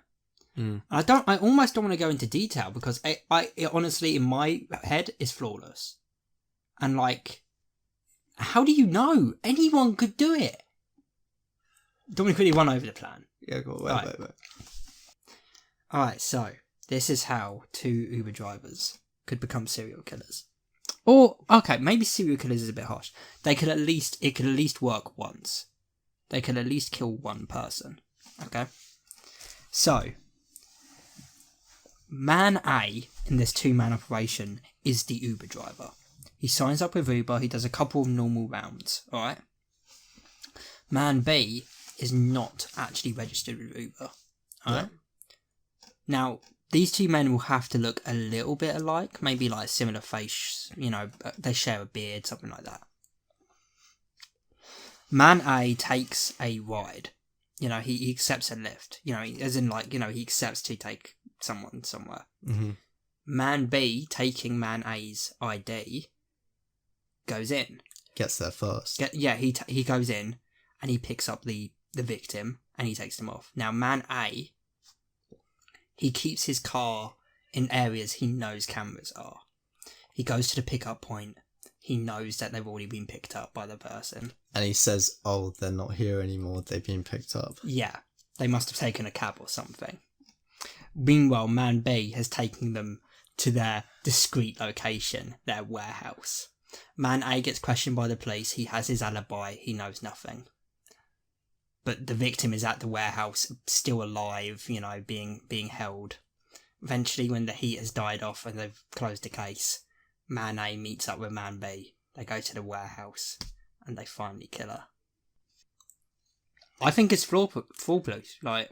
I almost don't want to go into detail because it honestly, in my head, is flawless. And, like, how do you know? Anyone could do it. Don't we quickly run over the plan? Yeah, go on. Wait. Alright, so this is how 2 Uber drivers could become serial killers. Or, okay, maybe serial killers is a bit harsh. It could at least work once. They could at least kill one person. Okay? So, man A in this 2-man operation is the Uber driver. He signs up with Uber, he does a couple of normal rounds, alright? Man B is not actually registered with Uber. Alright? Now, these 2 men will have to look a little bit alike, maybe like similar face, you know, they share a beard, something like that. Man A takes a ride. You know, he accepts a lift. You know, as in, like, you know, he accepts to take someone somewhere. Mm-hmm. Man B, taking Man A's ID, goes in. Gets there first. He goes in and he picks up the victim and he takes them off. Now, Man A, he keeps his car in areas he knows cameras are. He goes to the pickup point. He knows that they've already been picked up by the person. And he says, oh, they're not here anymore. They've been picked up. Yeah. They must have taken a cab or something. Meanwhile, Man B has taken them to their discreet location, their warehouse. Man A gets questioned by the police. He has his alibi. He knows nothing. But the victim is at the warehouse, still alive, you know, being held. Eventually, when the heat has died off and they've closed the case, Man A meets up with Man B. They go to the warehouse and they finally kill her. I think it's foolproof. Like,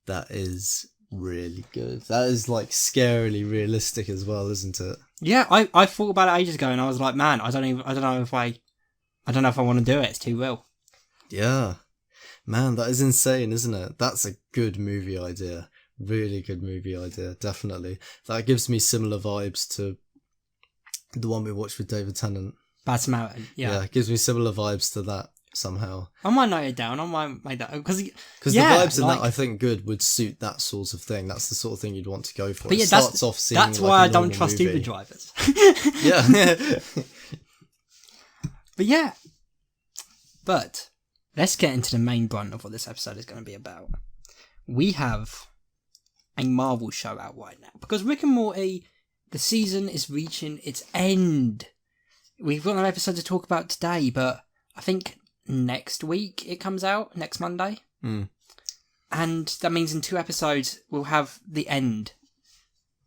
that is really good. That is, like, scarily realistic as well, isn't it? Yeah, I thought about it ages ago and I was like, man, I don't know if I want to do it. It's too real. Yeah, man, that is insane, isn't it? That's a good movie idea. Really good movie idea, definitely. That gives me similar vibes to the one we watched with David Tennant. Bad Samaritan, yeah. It gives me similar vibes to that somehow. I might note it down. I might make that because the vibes in that, I think, would suit that sort of thing. That's the sort of thing you'd want to go for. But yeah, that's why I don't trust Uber drivers. Yeah. But let's get into the main brunt of what this episode is going to be about. We have a Marvel show out right now because Rick and Morty, the season is reaching its end. We've got an episode to talk about today, but I think next week it comes out, next Monday. And that means in 2 episodes we'll have the end.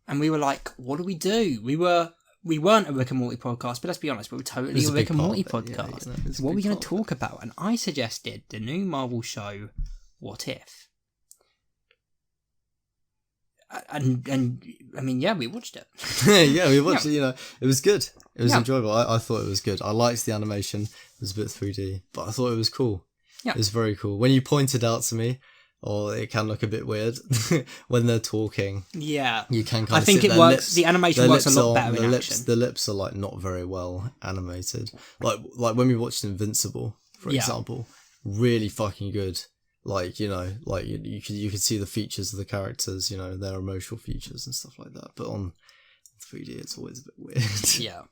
And we were like, what do? We were we weren't a Rick and Morty podcast, but let's be honest, we were totally a Rick and Morty podcast. What are we going to talk about? And I suggested the new Marvel show, What If? And I mean, yeah, we watched it. Yeah, we watched it, it was good. It was enjoyable. I thought it was good. I liked the animation. It was a bit 3D, but I thought it was cool. Yeah. It was very cool. When you pointed out to me, it can look a bit weird when they're talking. Yeah. You can kind of I think it works. The animation works a lot better in action. The lips are like not very well animated. Like when we watched Invincible, for example, really fucking good. Like, you could see the features of the characters, their emotional features and stuff like that. But on 3D, it's always a bit weird. Yeah.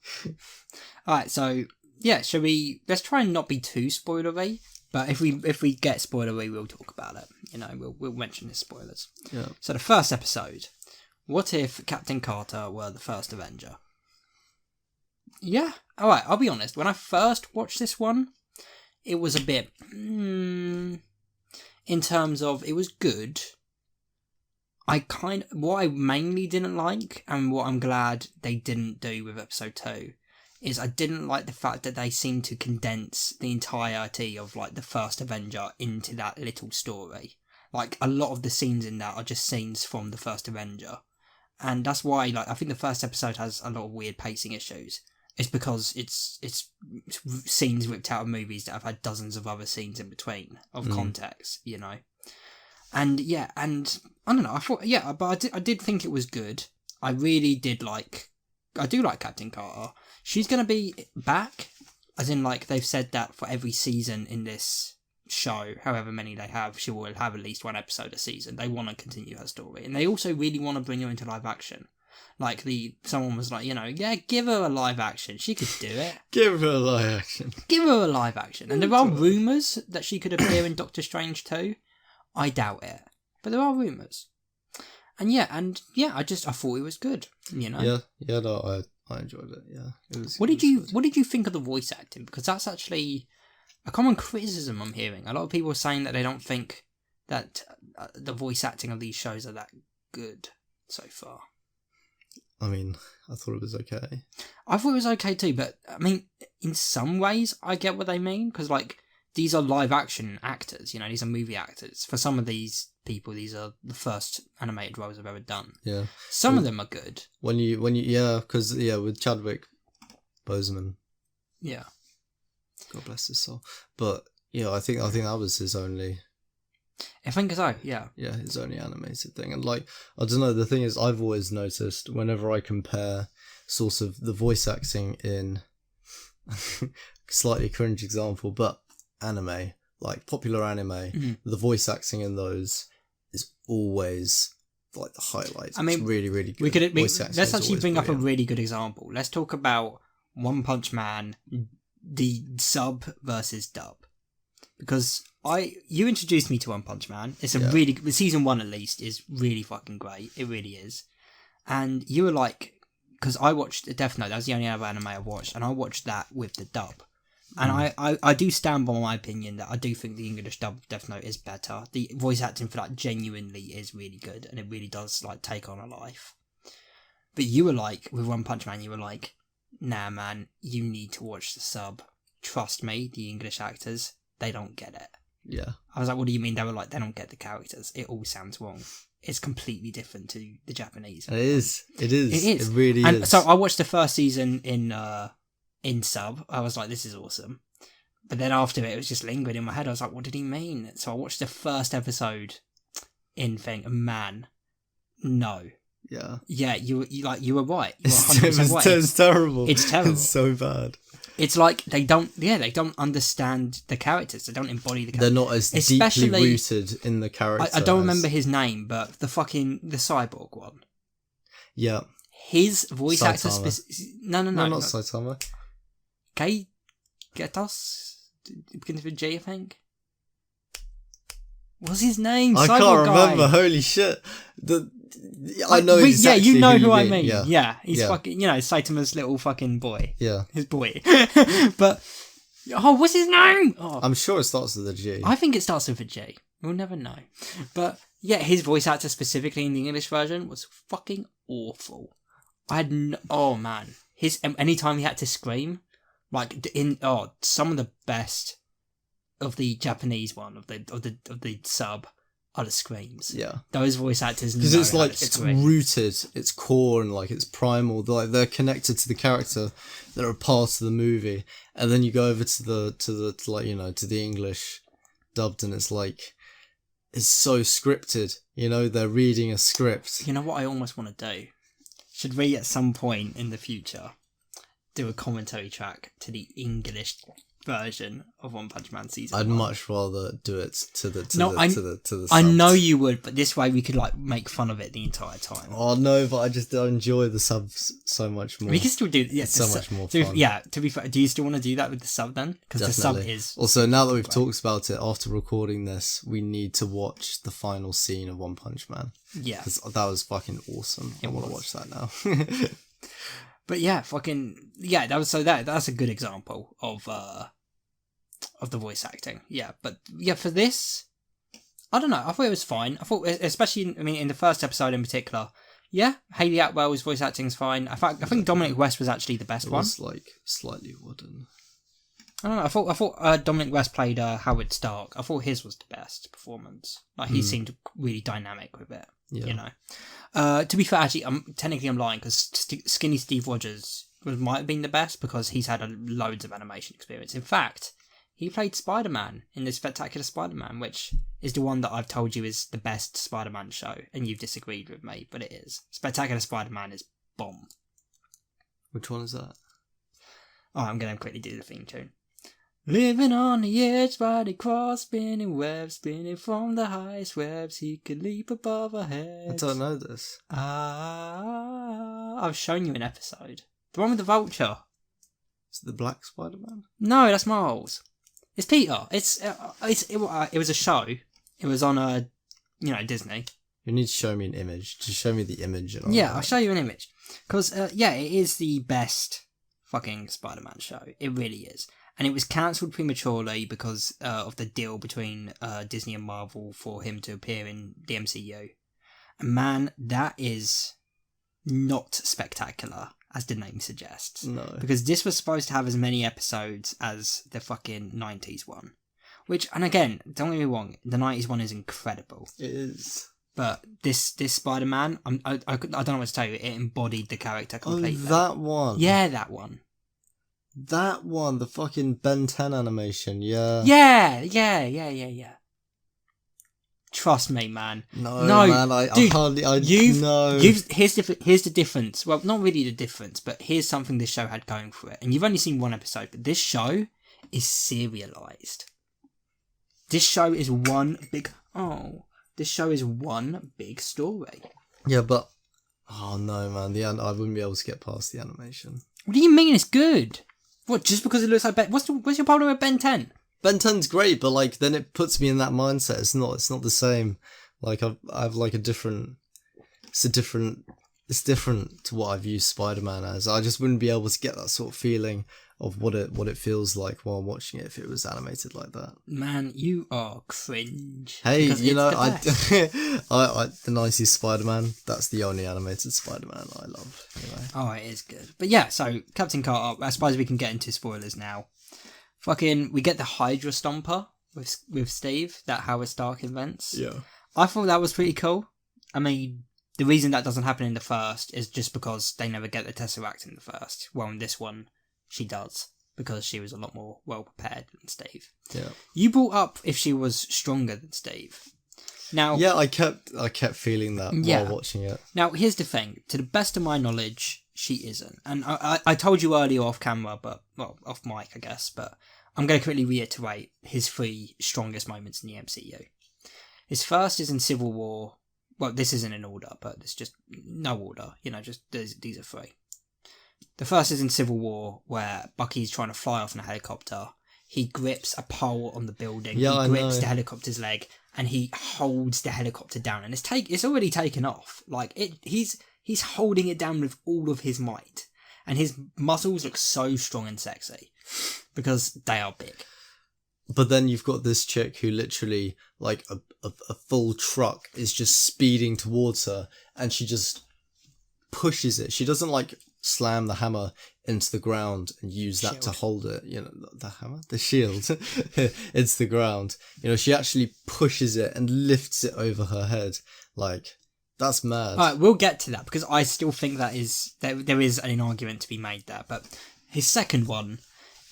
All right. So yeah, let's try and not be too spoilery. But if we get spoilery, we'll talk about it. We'll mention the spoilers. Yeah. So the first episode, what if Captain Carter were the first Avenger? Yeah. All right. I'll be honest. When I first watched this one, it was a bit. In terms of, it was good. What I mainly didn't like, and what I'm glad they didn't do with episode 2, is I didn't like the fact that they seemed to condense the entirety of, like, the first Avenger into that little story. Like, a lot of the scenes in that are just scenes from the first Avenger. And that's why, like, I think the first episode has a lot of weird pacing issues. It's because it's scenes ripped out of movies that have had dozens of other scenes in between of context, And yeah, and I don't know. I thought but I did think it was good. I really did I do like Captain Carter. She's gonna be back, as in like they've said that for every season in this show, however many they have, she will have at least one episode a season. They want to continue her story, and they also really want to bring her into live action. Like someone was like, give her a live action. She could do it. Give her a live action. Give her a live action. And there are rumours that she could appear in Doctor Strange 2. I doubt it. But there are rumours. And I thought it was good, Yeah, no, I enjoyed it, yeah. What did you think of the voice acting? Because that's actually a common criticism I'm hearing. A lot of people are saying that they don't think that the voice acting of these shows are that good so far. I mean, I thought it was okay. I thought it was okay too, but I mean, in some ways, I get what they mean, because like these are live action actors, these are movie actors. For some of these people, these are the first animated roles I've ever done. Yeah, some of them are good. Because with Chadwick Boseman. Yeah, God bless his soul. But I think that was his only. I think so, yeah. Yeah, his only animated thing. And like, I don't know, the thing is, I've always noticed whenever I compare sort of the voice acting in slightly cringe example, but anime, like popular anime, the voice acting in those is always like the highlight. I mean, it's really, really good. Let's actually bring up a really good example. Let's talk about One Punch Man, the sub versus dub. Because you introduced me to One Punch Man. It's really, season 1 at least, is really fucking great. It really is. And you were like, because I watched Death Note, that was the only other anime I watched, and I watched that with the dub. And I do stand by my opinion that I do think the English dub of Death Note is better. The voice acting for that genuinely is really good, and it really does like take on a life. But you were like, with One Punch Man, you were like, nah man, you need to watch the sub. Trust me, the English actors, they don't get it. Yeah. I was like, what do you mean? They were like, they don't get the characters. It all sounds wrong. It's completely different to the Japanese. It is. It really and is. So I watched the first season in sub. I was like, this is awesome. But then after it was just lingering in my head. I was like, what did he mean? So I watched the first episode in thing, and man, no. Yeah. Yeah, you were right. You were 100% right. It's terrible. It's terrible. It's so bad. It's like they don't understand the characters. They don't embody the characters. They're not as deeply rooted in the characters. I don't remember his name, but the cyborg one. Yeah. His voice actor... No, not Saitama. Getos? It begins with J, I think. What's his name? I Cyborg can't remember. Holy shit. I know exactly you know who I mean. Yeah. He's fucking, Saitama's little fucking boy. Yeah. His boy. But, what's his name? Oh. I'm sure it starts with a G. I think it starts with a J. We'll never know. But, yeah, his voice actor specifically in the English version was fucking awful. Oh man. anytime he had to scream, like some of the best of the Japanese one of the sub are the screams. Yeah, those voice actors because it's like it's rooted, it's core, and like it's primal. Like they're connected to the character, they're a part of the movie. And then you go over to the English dubbed, and it's like it's so scripted. They're reading a script. You know what I almost want to do? Should we at some point in the future do a commentary track to the English version of One Punch Man season? I'd 1? much rather do it to the I subs. know you would, but this way we could like make fun of it the entire time. Oh no, but I enjoy the subs so much more. We can still do it's so much more fun. To be fair, do you still want to do that with the sub then? Because the sub is also, now that we've talked about it after recording this, we need to watch the final scene of One Punch Man. Yeah, because that was fucking awesome. I want to watch that now. But yeah, that's a good example of the voice acting. Yeah, but yeah, for this, I don't know. I thought it was fine. I thought, especially, in the first episode in particular, yeah, Hayley Atwell's voice acting's fine. I think Dominic West was actually the best one. It was like slightly wooden. I don't know. I thought Dominic West played Howard Stark. I thought his was the best performance. Like he seemed really dynamic with it. Yeah. To be fair, actually, I'm lying because Skinny Steve Rogers might have been the best because he's had loads of animation experience. In fact, he played Spider-Man in the Spectacular Spider-Man, which is the one that I've told you is the best Spider-Man show, and you've disagreed with me, but it is. Spectacular Spider-Man is bomb. Which one is that? Oh, I'm going to quickly do the theme tune. Living on the edge by the cross, spinning webs, spinning from the highest webs, he could leap above our heads. I don't know this. I've shown you an episode. The one with the vulture. Is it the Black Spider-Man? No, that's Miles. It's Peter. It was a show. It was on Disney. You need to show me an image. Just show me the image. I'll show you an image. Because, it is the best fucking Spider-Man show. It really is. And it was cancelled prematurely because of the deal between Disney and Marvel for him to appear in the MCU. And man, that is not spectacular, as the name suggests. No. Because this was supposed to have as many episodes as the fucking 90s one. Which, and again, don't get me wrong, the 90s one is incredible. It is. But this Spider-Man, I don't know what to tell you, it embodied the character completely. Oh, that one. Yeah, that one. That one, the fucking Ben 10 animation, yeah. Yeah. Trust me, man. No, man, dude, Here's the difference. Well, not really the difference, but here's something this show had going for it. And you've only seen one episode, but this show is serialized. This show is one big story. Yeah, but oh no, man, I wouldn't be able to get past the animation. What do you mean it's good? What, just because it looks like Ben? What's your problem with Ben 10? Ben 10's great, but like then it puts me in that mindset. It's not the same. Like I have like it's different to what I view Spider-Man as. I just wouldn't be able to get that sort of feeling of what it feels like while watching it if it was animated like that. Man, you are cringe. Hey, I the nicest Spider-Man, that's the only animated Spider-Man I love. Oh, it is good. But yeah, so Captain Carter, I suppose we can get into spoilers now. We get the Hydra Stomper with Steve that Howard Stark invents. Yeah. I thought that was pretty cool. I mean, the reason that doesn't happen in the first is just because they never get the Tesseract in the first. Well, in this one, she does, because she was a lot more well prepared than Steve. Yeah. You brought up if she was stronger than Steve. Now, yeah, I kept feeling that while watching it. Now, here's the thing. To the best of my knowledge, she isn't. And I told you earlier off camera, off mic, I guess, but I'm going to quickly reiterate his 3 strongest moments in the MCU. His first is in Civil War. Well, this isn't in order, but it's just no order. Just these are 3. The first is in Civil War, where Bucky's trying to fly off in a helicopter. He grips a pole on the building. Yeah, he grips the helicopter's leg, and he holds the helicopter down. And it's already taken off. Like he's holding it down with all of his might, and his muscles look so strong and sexy because they are big. But then you've got this chick who literally, like a full truck is just speeding towards her, and she just pushes it. She doesn't like slam the hammer into the ground and use that to hold it. You know, the hammer, the shield, into the ground. You know, she actually pushes it and lifts it over her head. Like, that's mad. All right, we'll get to that because I still think that there is an argument to be made there. But his second one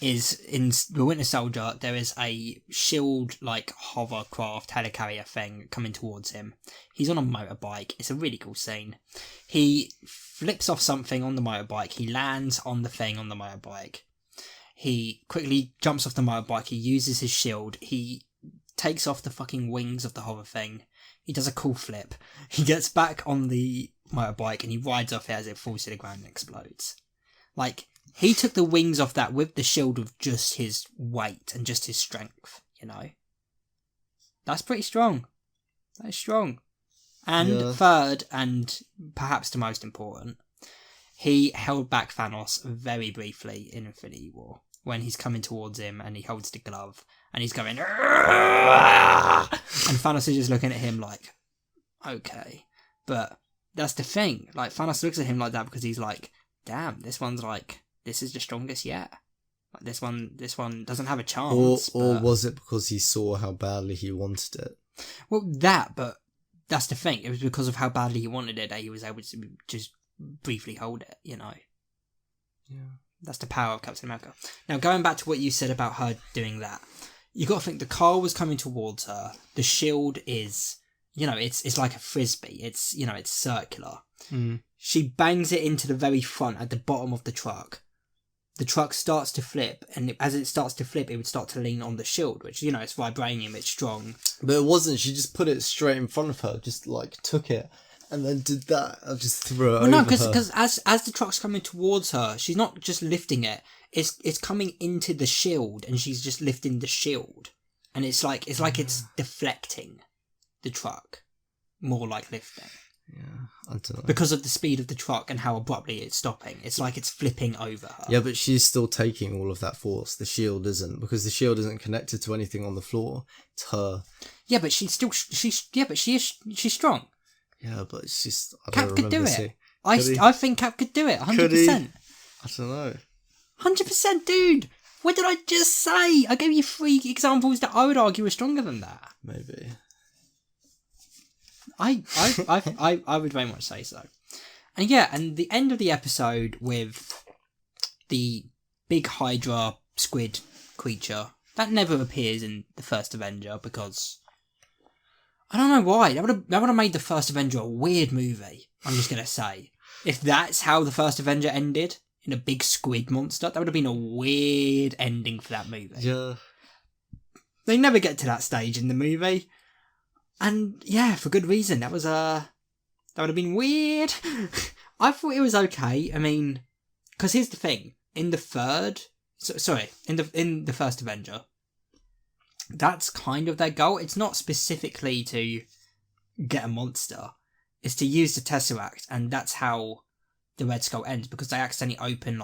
is in the Winter Soldier. There is a shield like hovercraft helicarrier thing coming towards him. He's on a motorbike. It's a really cool scene. He flips off something on the motorbike. He lands on the thing on the motorbike. He quickly jumps off the motorbike. He uses his shield. He takes off the fucking wings of the hover thing. He does a cool flip. He gets back on the motorbike and he rides off it as it falls to the ground and explodes. Like, he took the wings off that with the shield of just his weight and just his strength, you know? That's pretty strong. That is strong. And third, and perhaps the most important, he held back Thanos very briefly in Infinity War when he's coming towards him and he holds the glove and he's going, "Arrgh!" And Thanos is just looking at him like, okay. But that's the thing. Like, Thanos looks at him like that because he's like, damn, this one's like, this is the strongest yet. Like, this one doesn't have a chance. Or was it because he saw how badly he wanted it? Well, but that's the thing. It was because of how badly he wanted it that he was able to just briefly hold it, you know? Yeah. That's the power of Captain America. Now, going back to what you said about her doing that, you got to think the car was coming towards her. The shield is, you know, it's like a frisbee. It's, you know, it's circular. Mm. She bangs it into the very front at the bottom of the truck. The truck starts to flip, and as it starts to flip, it would start to lean on the shield, which, you know, it's vibranium, it's strong. But it wasn't. She just put it straight in front of her, just like took it, and then did that. I just threw it over No, her. because as the truck's coming towards her, she's not just lifting it. It's coming into the shield, and she's just lifting the shield, and it's like it's deflecting the truck, more like lifting. Yeah, I don't know. Because of the speed of the truck and how abruptly it's stopping. It's like it's flipping over her. Yeah, but she's still taking all of that force. The shield isn't, because the shield isn't connected to anything on the floor. It's her. Yeah, but she's strong. Yeah, but she's... Cap could do it. I think Cap could do it, 100%. I don't know. 100%, dude. What did I just say? I gave you 3 examples that I would argue are stronger than that. Maybe. I would very much say so. And yeah, and the end of the episode with the big Hydra squid creature that never appears in the first Avenger because I don't know why. That would have made the first Avenger a weird movie. I'm just gonna say, if that's how the first Avenger ended in a big squid monster, that would have been a weird ending for that movie. Yeah. They never get to that stage in the movie. And yeah, for good reason. That would have been weird. I thought it was okay. I mean, because here's the thing: in the first Avenger, that's kind of their goal. It's not specifically to get a monster; it's to use the Tesseract, and that's how the Red Skull ends. Because they accidentally open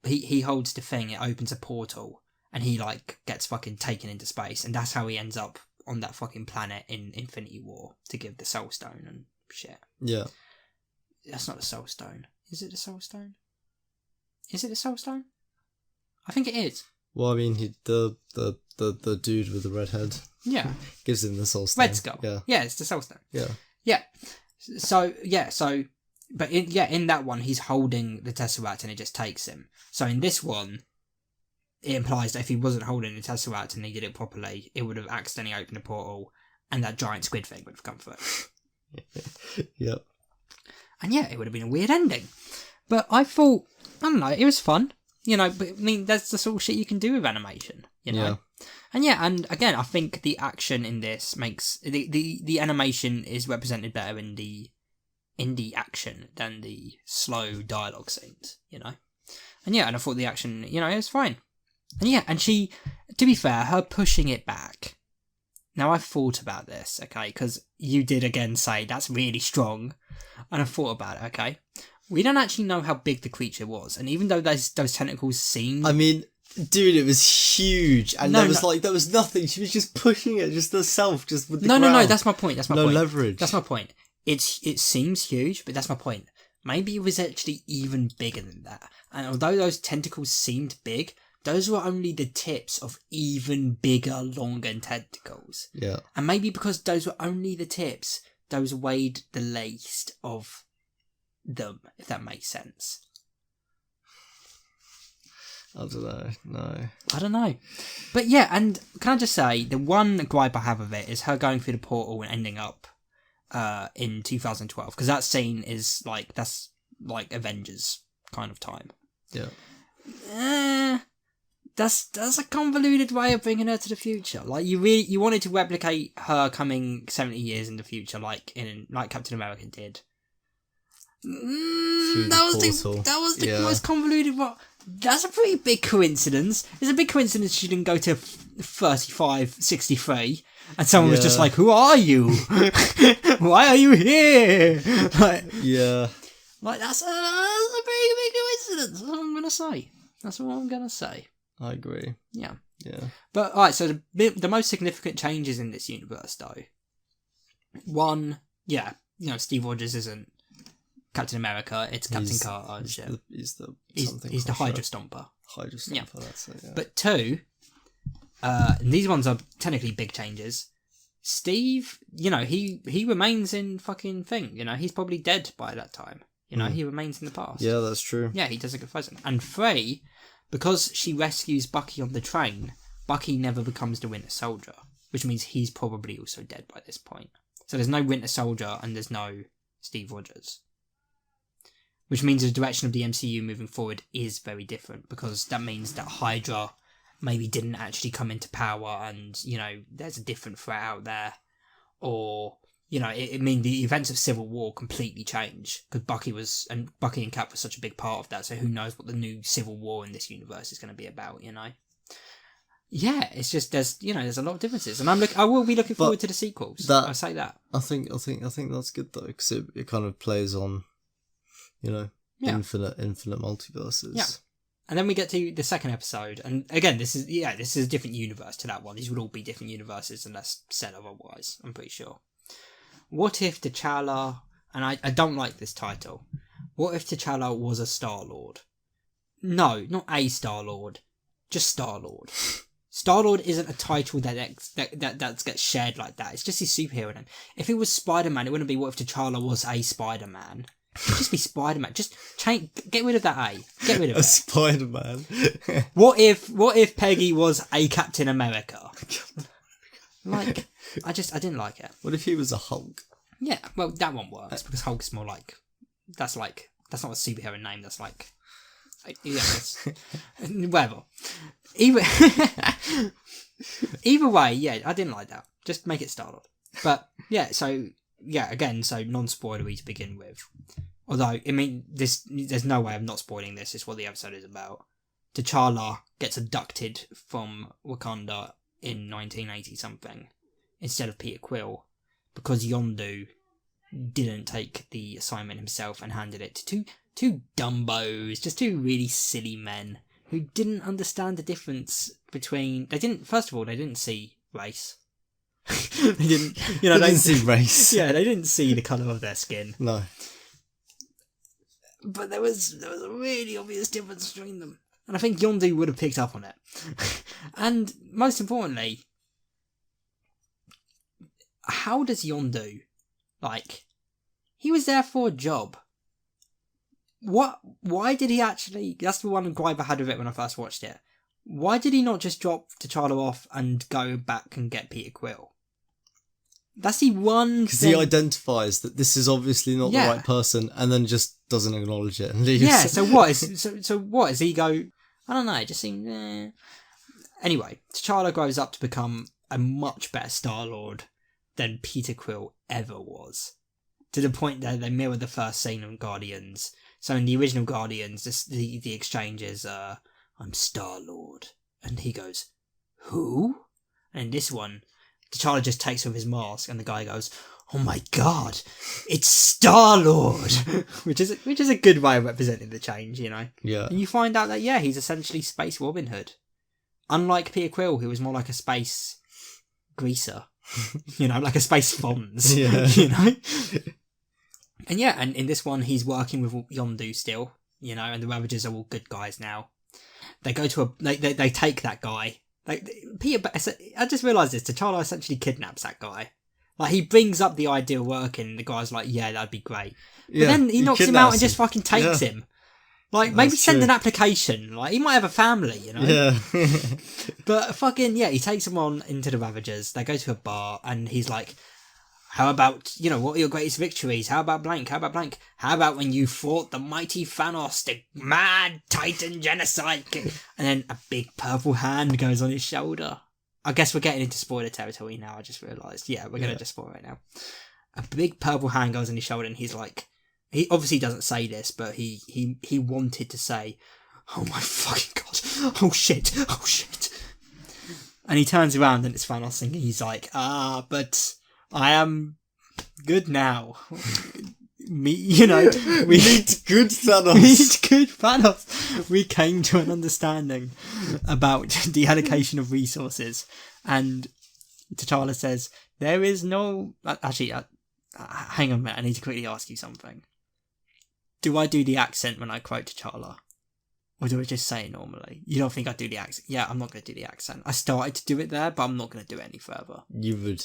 he holds the thing, it opens a portal, and he gets fucking taken into space, and that's how he ends up on that fucking planet in Infinity War to give the Soul Stone and shit. Yeah. That's not the Soul Stone. Is it the Soul Stone? Is it the Soul Stone? I think it is. Well, I mean, the dude with the red head. Yeah. Gives him the Soul Stone. Red Skull. Yeah. Yeah, it's the Soul Stone. Yeah. Yeah. But in that one, he's holding the Tesseract and it just takes him. So in this one, it implies that if he wasn't holding the Tesseract and he did it properly, it would have accidentally opened a portal and that giant squid thing would have come through. Yep. And yeah, it would have been a weird ending. But I thought, I don't know, it was fun. You know, but I mean, that's the sort of shit you can do with animation, you know? Yeah. And again, I think the action in this makes... The animation is represented better in the action than the slow dialogue scenes, you know? And yeah, and I thought the action, you know, it was fine. And yeah, and she, to be fair, her pushing it back. Now, I've thought about this, okay, because you did again say that's really strong. And I thought about it, okay? We don't actually know how big the creature was. And even though those tentacles seem... I mean, dude, it was huge. And there was nothing. She was just pushing it just herself, just with the ground. No, that's my point. No leverage. That's my point. It seems huge, but that's my point. maybe it was actually even bigger than that. And although those tentacles seemed big, those were only the tips of even bigger, longer tentacles. Yeah. And maybe because those were only the tips, those weighed the least of them, if that makes sense. I don't know. No. I don't know. But yeah, and can I just say, the one gripe I have of it is her going through the portal and ending up in 2012. Because that scene is like, that's like Avengers kind of time. Yeah. That's a convoluted way of bringing her to the future. Like, you wanted to replicate her coming 70 years in the future, like Captain America did. That was the most convoluted one. That's a pretty big coincidence. It's a big coincidence she didn't go to 3563 and someone was just like, "Who are you? Why are you here?" Like, like that's a pretty big coincidence. That's what I'm gonna say. That's what I'm gonna say. I agree. Yeah. But alright, so the most significant changes in this universe, though. One, Steve Rogers isn't Captain America, it's Captain Carter. He's the Hydra Stomper. Hydra Stomper, that's it, yeah. But two, and these ones are technically big changes. Steve, he remains in fucking thing, he's probably dead by that time. He remains in the past. Yeah, that's true. Yeah, he doesn't get frozen. And three, because she rescues Bucky on the train, Bucky never becomes the Winter Soldier, which means he's probably also dead by this point. So there's no Winter Soldier and there's no Steve Rogers. Which means the direction of the MCU moving forward is very different, because that means that Hydra maybe didn't actually come into power and, there's a different threat out there. Or, it means the events of Civil War completely change, because Bucky and Cap were such a big part of that, so who knows what the new Civil War in this universe is going to be about, Yeah, it's just, there's a lot of differences, and I will be looking forward to the sequels. I'll say that. I think that's good though, because it kind of plays on, infinite multiverses. Yeah. And then we get to the second episode, and again, this is a different universe to that one. These would all be different universes unless said otherwise, I'm pretty sure. What if T'Challa, and I don't like this title, what if T'Challa was a Star-Lord? No, not a Star-Lord, just Star-Lord. Star-Lord isn't a title that gets shared like that. It's just his superhero name. If it was Spider-Man, it wouldn't be what if T'Challa was a Spider-Man. It'd just be Spider-Man. Just get rid of that A. Get rid of it. A Spider-Man. What if Peggy was a Captain America? Like, I didn't like it. What if he was a Hulk? Yeah, well, that one works, because Hulk's more like, that's not a superhero name, that's like whatever. Either way, yeah, I didn't like that. Just make it Star-Lord. But, yeah, so non-spoilery to begin with. Although, there's no way of not spoiling this, it's what the episode is about. T'Challa gets abducted from Wakanda in 1980-something, instead of Peter Quill, because Yondu didn't take the assignment himself and handed it to two dumbos, just two really silly men, who didn't understand the difference between... They didn't see race. They didn't see race. Yeah, they didn't see the colour of their skin. No. But there was a really obvious difference between them. And I think Yondu would have picked up on it. And most importantly, how does Yondu, he was there for a job. Why did he actually... That's the one gripe I had with it when I first watched it. Why did he not just drop T'Challa off and go back and get Peter Quill? That's the one because he identifies that this is obviously not the right person, and then just doesn't acknowledge it and leaves. Yeah, so what is he go... I don't know, it just seems... Anyway, T'Challa grows up to become a much better Star-Lord than Peter Quill ever was. To the point that they mirror the first scene of Guardians. So in the original Guardians, the exchange is, I'm Star-Lord. And he goes, who? And in this one, T'Challa just takes off his mask and the guy goes, oh my god, it's Star-Lord! which is a good way of representing the change, Yeah. And you find out that, he's essentially Space Robin Hood. Unlike Peter Quill, who was more like a space greaser. Like a space Fonz. Yeah. And yeah, and in this one, he's working with Yondu still, you know, and the Ravagers are all good guys now. They go to they take that guy. Like, Peter, I just realised this, T'Challa essentially kidnaps that guy. Like, he brings up the idea of working, and the guy's like, yeah, that'd be great. But then he knocks him out and just fucking takes him. Like, maybe send an application. Like, he might have a family, you know? Yeah. But fucking, yeah, he takes him on into the Ravagers. They go to a bar, and he's like, how about, you know, what are your greatest victories? How about blank? How about blank? How about when you fought the mighty Thanos, the mad Titan genocide king? And then a big purple hand goes on his shoulder. I guess we're getting into spoiler territory now, I just realised. Yeah, we're going to just spoil right now. A big purple hand goes on his shoulder, and he's like, he obviously doesn't say this, but he wanted to say, oh my fucking god, oh shit. And he turns around, and it's Thanos, and he's like, but I am good now. We need good Thanos. We need good Thanos. We came to an understanding about the allocation of resources. And T'Challa says, there is no... Actually, hang on a minute, I need to quickly ask you something. Do I do the accent when I quote T'Challa? Or do I just say it normally? You don't think I do the accent? Yeah, I'm not going to do the accent. I started to do it there, but I'm not going to do it any further. You would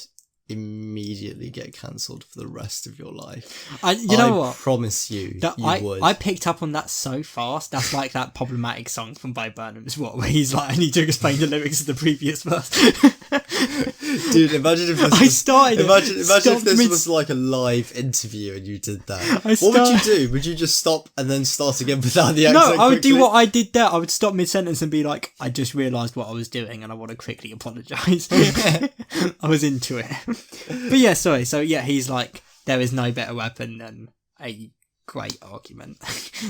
immediately get cancelled for the rest of your life. You know what? I promise you, would. I picked up on that so fast. That's like that problematic song from Bo Burnham's What, where he's like, I need to explain the lyrics of the previous verse. Dude, imagine if this imagine if this was like a live interview and you did that. What would you do? Would you just stop and then start again without the accent? No, I would do what I did there. I would stop mid-sentence and be like, I just realised what I was doing and I want to quickly apologise. I was into it. But yeah, sorry. So yeah, he's like, there is no better weapon than a great argument.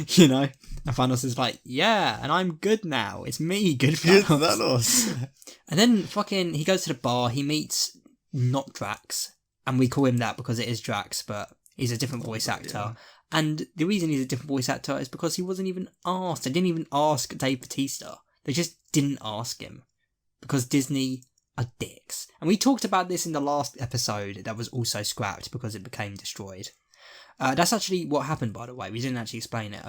You know? And Thanos is like, yeah, and I'm good now. It's me, good Thanos. And then fucking, he goes to the bar, he meets not Drax, and we call him that because it is Drax, but he's a different voice actor. Yeah. And the reason he's a different voice actor is because he wasn't even asked. They didn't even ask Dave Bautista. They just didn't ask him. Because Disney are dicks. And we talked about this in the last episode that was also scrapped because it became destroyed. That's actually what happened, by the way. We didn't actually explain it.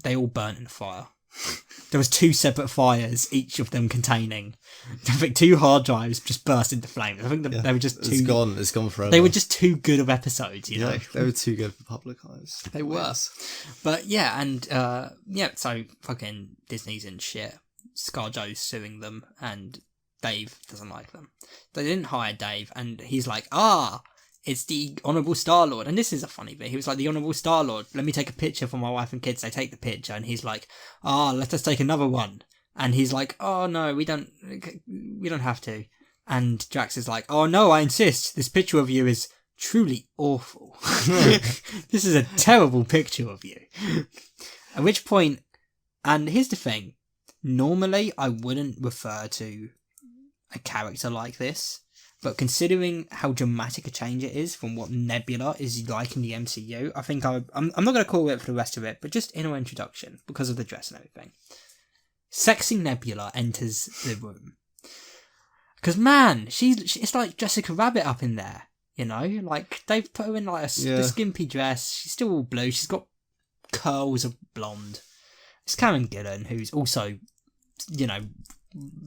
They all burnt in a fire. There was 2 separate fires, each of them containing, I think, 2 hard drives just burst into flames. I think they were just too... It's gone forever. They were just too good of episodes, you know? They were too good for public eyes. They were. But yeah, and so fucking Disney's in shit. ScarJo's suing them, and Dave doesn't like them. They didn't hire Dave, and he's like, it's the Honourable Star-Lord. And this is a funny bit. He was like, the Honourable Star-Lord, let me take a picture for my wife and kids. They take the picture, and he's like, let us take another one. And he's like, oh no, we don't have to. And Drax is like, oh no, I insist. This picture of you is truly awful. This is a terrible picture of you. At which point, and here's the thing, normally I wouldn't refer to a character like this, but considering how dramatic a change it is from what Nebula is like in the MCU, I think I'm not going to call it for the rest of it, but just in her introduction, because of the dress and everything. Sexy Nebula enters the room. Because, man, it's like Jessica Rabbit up in there, you know? Like, they've put her in like a skimpy dress. She's still all blue. She's got curls of blonde. It's Karen Gillan, who's also, you know,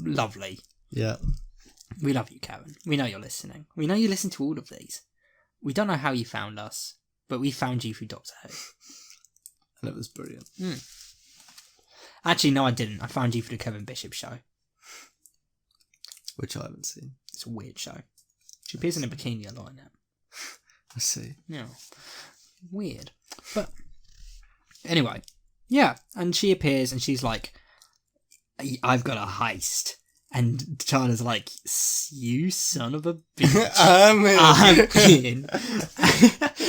lovely. Yeah. We love you, Karen. We know you're listening. We know you listen to all of these. We don't know how you found us, but we found you through Doctor Who. And it was brilliant. Actually, no, I didn't. I found you through the Kevin Bishop show. Which I haven't seen. It's a weird show. She appears in a bikini a lot in it. I see. Yeah. Weird. But, anyway. Yeah. And she appears and she's like, I've got a heist. And T'Challa's like, you son of a bitch. I'm in.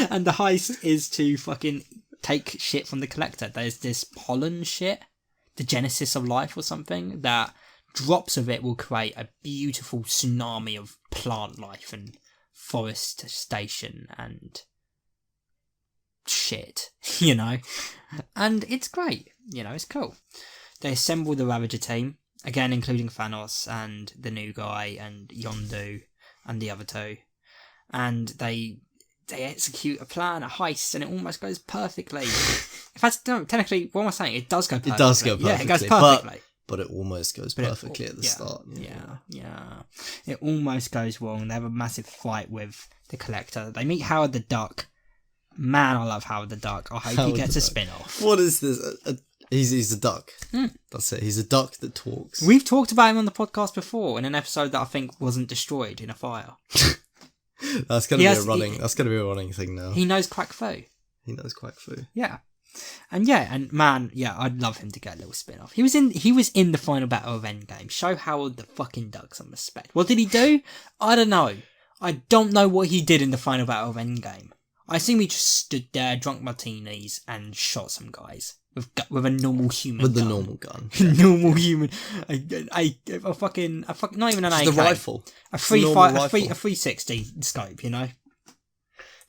And the heist is to fucking take shit from the Collector. There's this pollen shit, the genesis of life or something, that drops of it will create a beautiful tsunami of plant life and forestation and shit, you know? And it's great, you know, it's cool. They assemble the Ravager team. Again, including Thanos and the new guy and Yondu and the other 2. And they they execute a plan, a heist, and it almost goes perfectly. In fact, no, technically, what am I saying? It does go perfectly. It does go perfectly. Yeah, it goes perfectly. But it almost goes perfectly at the start. Yeah. It almost goes wrong. They have a massive fight with the Collector. They meet Howard the Duck. Man, I love Howard the Duck. I hope he gets a spin-off. What is this? He's a duck. That's it. He's a duck that talks. We've talked about him on the podcast before in an episode that I think wasn't destroyed in a fire. That's gonna be a running thing now. He knows quack fu. He knows quack fu. Yeah. And man, I'd love him to get a little spin-off. He was in the final battle of Endgame. Show Howard the fucking Duck some respect. What did he do? I don't know. I don't know what he did in the final battle of Endgame. I assume he just stood there, drunk martinis, and shot some guys with a normal human gun. With the normal gun. Normal human. A fucking not even an AK. The rifle. A 360 scope, you know.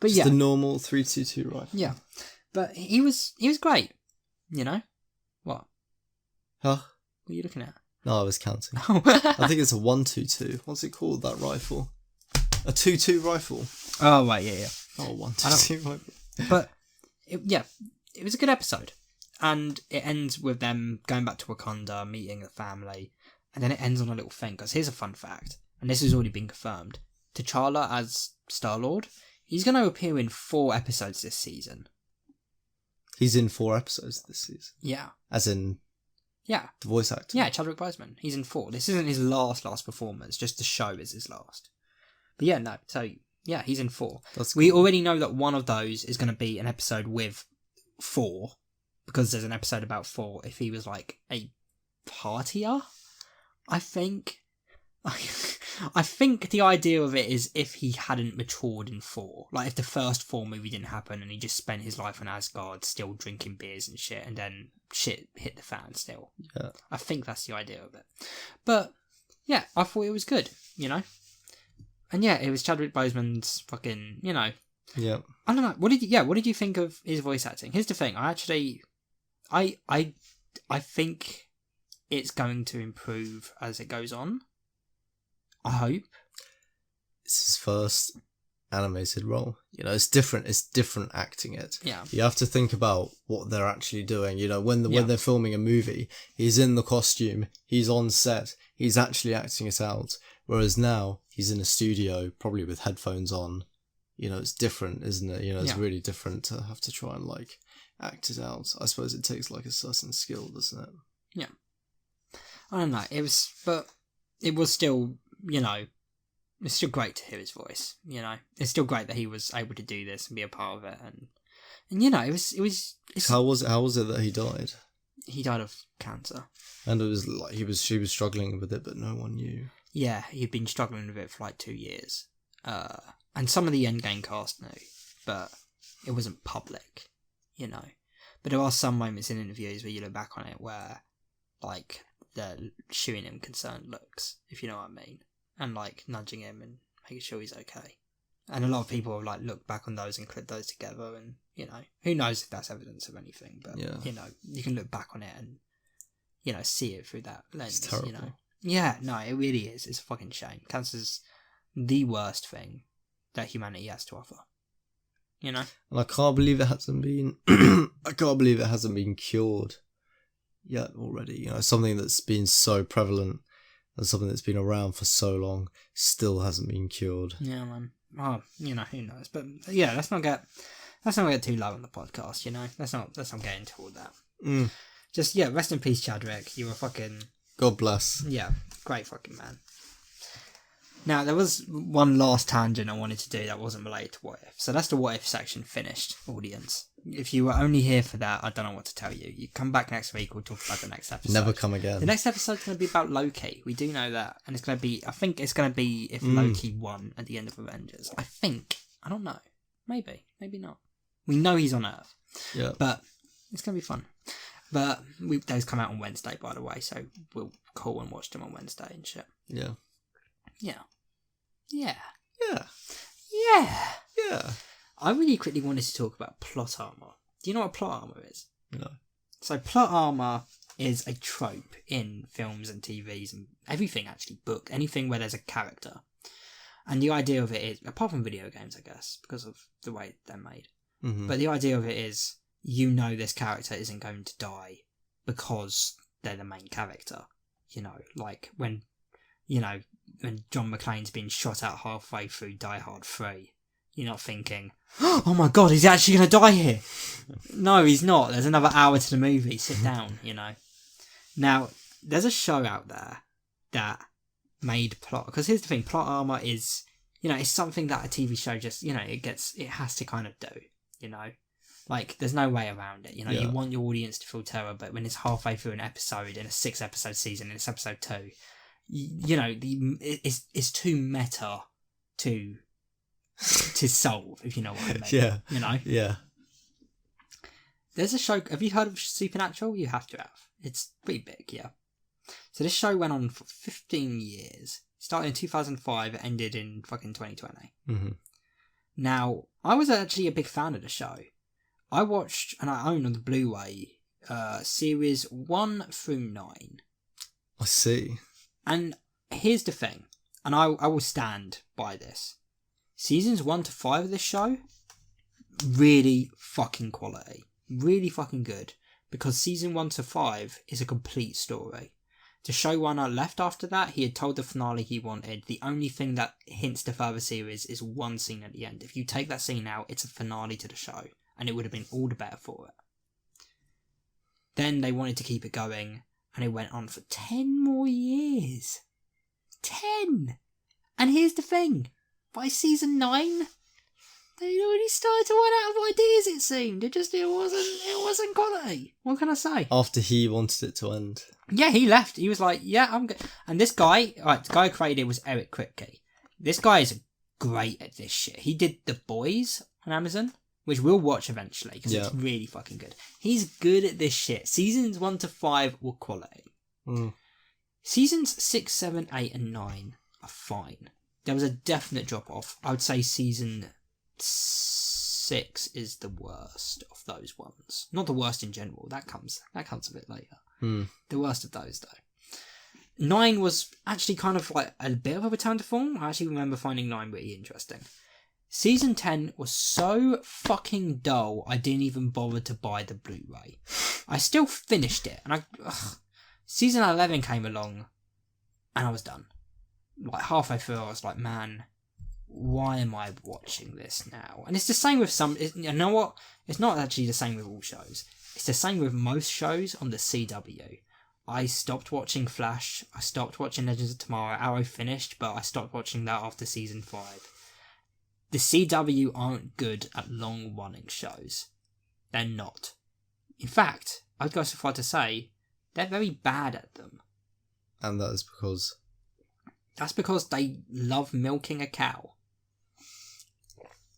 But just the normal 322 rifle. Yeah. But he was great, you know? What? Huh? What are you looking at? No, I was counting. Oh. I think it's a 122. What's it called, that rifle? A 2-2 rifle. Oh, right, yeah. Oh, 122 rifle. But, it was a good episode. And it ends with them going back to Wakanda, meeting the family. And then it ends on a little thing, because here's a fun fact. And this has already been confirmed. T'Challa as Star-Lord, he's going to appear in 4 episodes this season. He's in 4 episodes this season. Yeah. As in... Yeah. The voice actor. Yeah, Chadwick Boseman. He's in 4. This isn't his last performance, just the show is his last. But yeah, no. So, yeah, he's in 4. That's we cool. already know that one of those is going to be an episode with 4, because there's an episode about 4 if he was like a partier, I think. I think the idea of it is if he hadn't matured in 4. Like, if the first 4 movie didn't happen and he just spent his life on Asgard still drinking beers and shit, and then shit hit the fan still. Yeah. I think that's the idea of it. But, yeah, I thought it was good, you know? And yeah, it was Chadwick Boseman's fucking, you know... Yeah. I don't know. What did you think of his voice acting? Here's the thing. I think it's going to improve as it goes on. I hope. It's his first animated role. You know, it's different. It's different acting it. Yeah. You have to think about what they're actually doing. You know, when they're filming a movie, he's in the costume, he's on set, he's actually acting it out. Whereas now, he's in a studio, probably with headphones on. You know, it's different, isn't it? You know, it's really different to have to try and, like, act it out. I suppose it takes, like, a certain skill, doesn't it? Yeah. I don't know. It was still... You know, it's still great to hear his voice. You know, it's still great that he was able to do this and be a part of it. And you know, it was. How was it that he died? He died of cancer. And it was like she was struggling with it, but no one knew. Yeah, he'd been struggling with it for like 2 years. And some of the Endgame cast knew, but it wasn't public. You know, but there are some moments in interviews where you look back on it where, like, they're shooing him concerned looks, if you know what I mean. And, like, nudging him and making sure he's okay. And a lot of people have, like, looked back on those and clipped those together and, you know, who knows if that's evidence of anything, but, you know, you can look back on it and, you know, see it through that lens, it's terrible. You know. Yeah, no, it really is. It's a fucking shame. Cancer's the worst thing that humanity has to offer. You know? And I can't believe it hasn't been cured yet already. You know, something that's been so prevalent and something that's been around for so long still hasn't been cured. Yeah, man. Oh, you know, who knows? But yeah, let's not get too low on the podcast. You know, let's not get into all that. Just rest in peace, Chadwick. You were fucking. God bless. Yeah, great fucking man. Now, there was one last tangent I wanted to do that wasn't related to What If. So that's the What If section finished, audience. If you were only here for that, I don't know what to tell you. You come back next week, we'll talk about the next episode. Never come again. The next episode's going to be about Loki. We do know that. And it's going to be, I think it's going to be if Loki won at the end of Avengers. I think. I don't know. Maybe. Maybe not. We know he's on Earth. Yeah. But it's going to be fun. But those come out on Wednesday, by the way, so we'll call and watch them on Wednesday and shit. Yeah. Yeah. Yeah. Yeah. Yeah. Yeah. I really quickly wanted to talk about plot armor. Do you know what plot armor is? No. So plot armor is a trope in films and TVs and everything, actually, anything where there's a character. And the idea of it is, apart from video games, I guess, because of the way they're made, Mm-hmm. but the idea of it is, you know this character isn't going to die because they're the main character. You know, like when John McClane's been shot out halfway through Die Hard 3, you're not thinking, oh my god, he's actually going to die here. No, he's not. There's another hour to the movie. Sit down, you know. Now, there's a show out there that made plot, because here's the thing, plot armor is, you know, it's something that a TV show just, you know, it has to kind of do, you know. Like, there's no way around it, you know. You want your audience to feel terror, but when it's halfway through an episode in a 6-episode season, and it's episode 2, you know, it's too meta to solve, if you know what I mean. Yeah. You know? Yeah. There's a show, have you heard of Supernatural? You have to have. It's pretty big, yeah. So this show went on for 15 years. It started in 2005, it ended in fucking 2020. Mm-hmm. Now, I was actually a big fan of the show. I watched, and I own on the Blu-ray, series 1 through 9. I see. And here's the thing, and I will stand by this. Seasons 1 to 5 of this show, really fucking quality. Really fucking good. Because season 1 to 5 is a complete story. The showrunner left after that, he had told the finale he wanted. The only thing that hints to further series is one scene at the end. If you take that scene out, it's a finale to the show. And it would have been all the better for it. Then they wanted to keep it going, and it went on for 10 more years. 10! And here's the thing. By season 9, they'd already started to run out of ideas, it seemed. It wasn't quality. What can I say? After he wanted it to end. Yeah, he left. He was like, yeah, I'm good. And this guy, right, the guy who created it was Eric Kripke. This guy is great at this shit. He did The Boys on Amazon, which we'll watch eventually, because it's really fucking good. He's good at this shit. Seasons 1 to 5 were quality. Mm. Seasons 6, 7, 8 and 9 are fine. There was a definite drop off. I would say season 6 is the worst of those ones. Not the worst in general. That comes a bit later. Mm. The worst of those, though. 9 was actually kind of like a bit of a return to form. I actually remember finding 9 really interesting. Season 10 was so fucking dull, I didn't even bother to buy the Blu-ray. I still finished it, and Season 11 came along, and I was done. Like, halfway through, I was like, man, why am I watching this now? And it's the same with some... You know what? It's not actually the same with all shows. It's the same with most shows on the CW. I stopped watching Flash. I stopped watching Legends of Tomorrow. Arrow finished, but I stopped watching that after season 5. The CW aren't good at long-running shows. They're not. In fact, I'd go so far to say, they're very bad at them. And that is because... That's because they love milking a cow.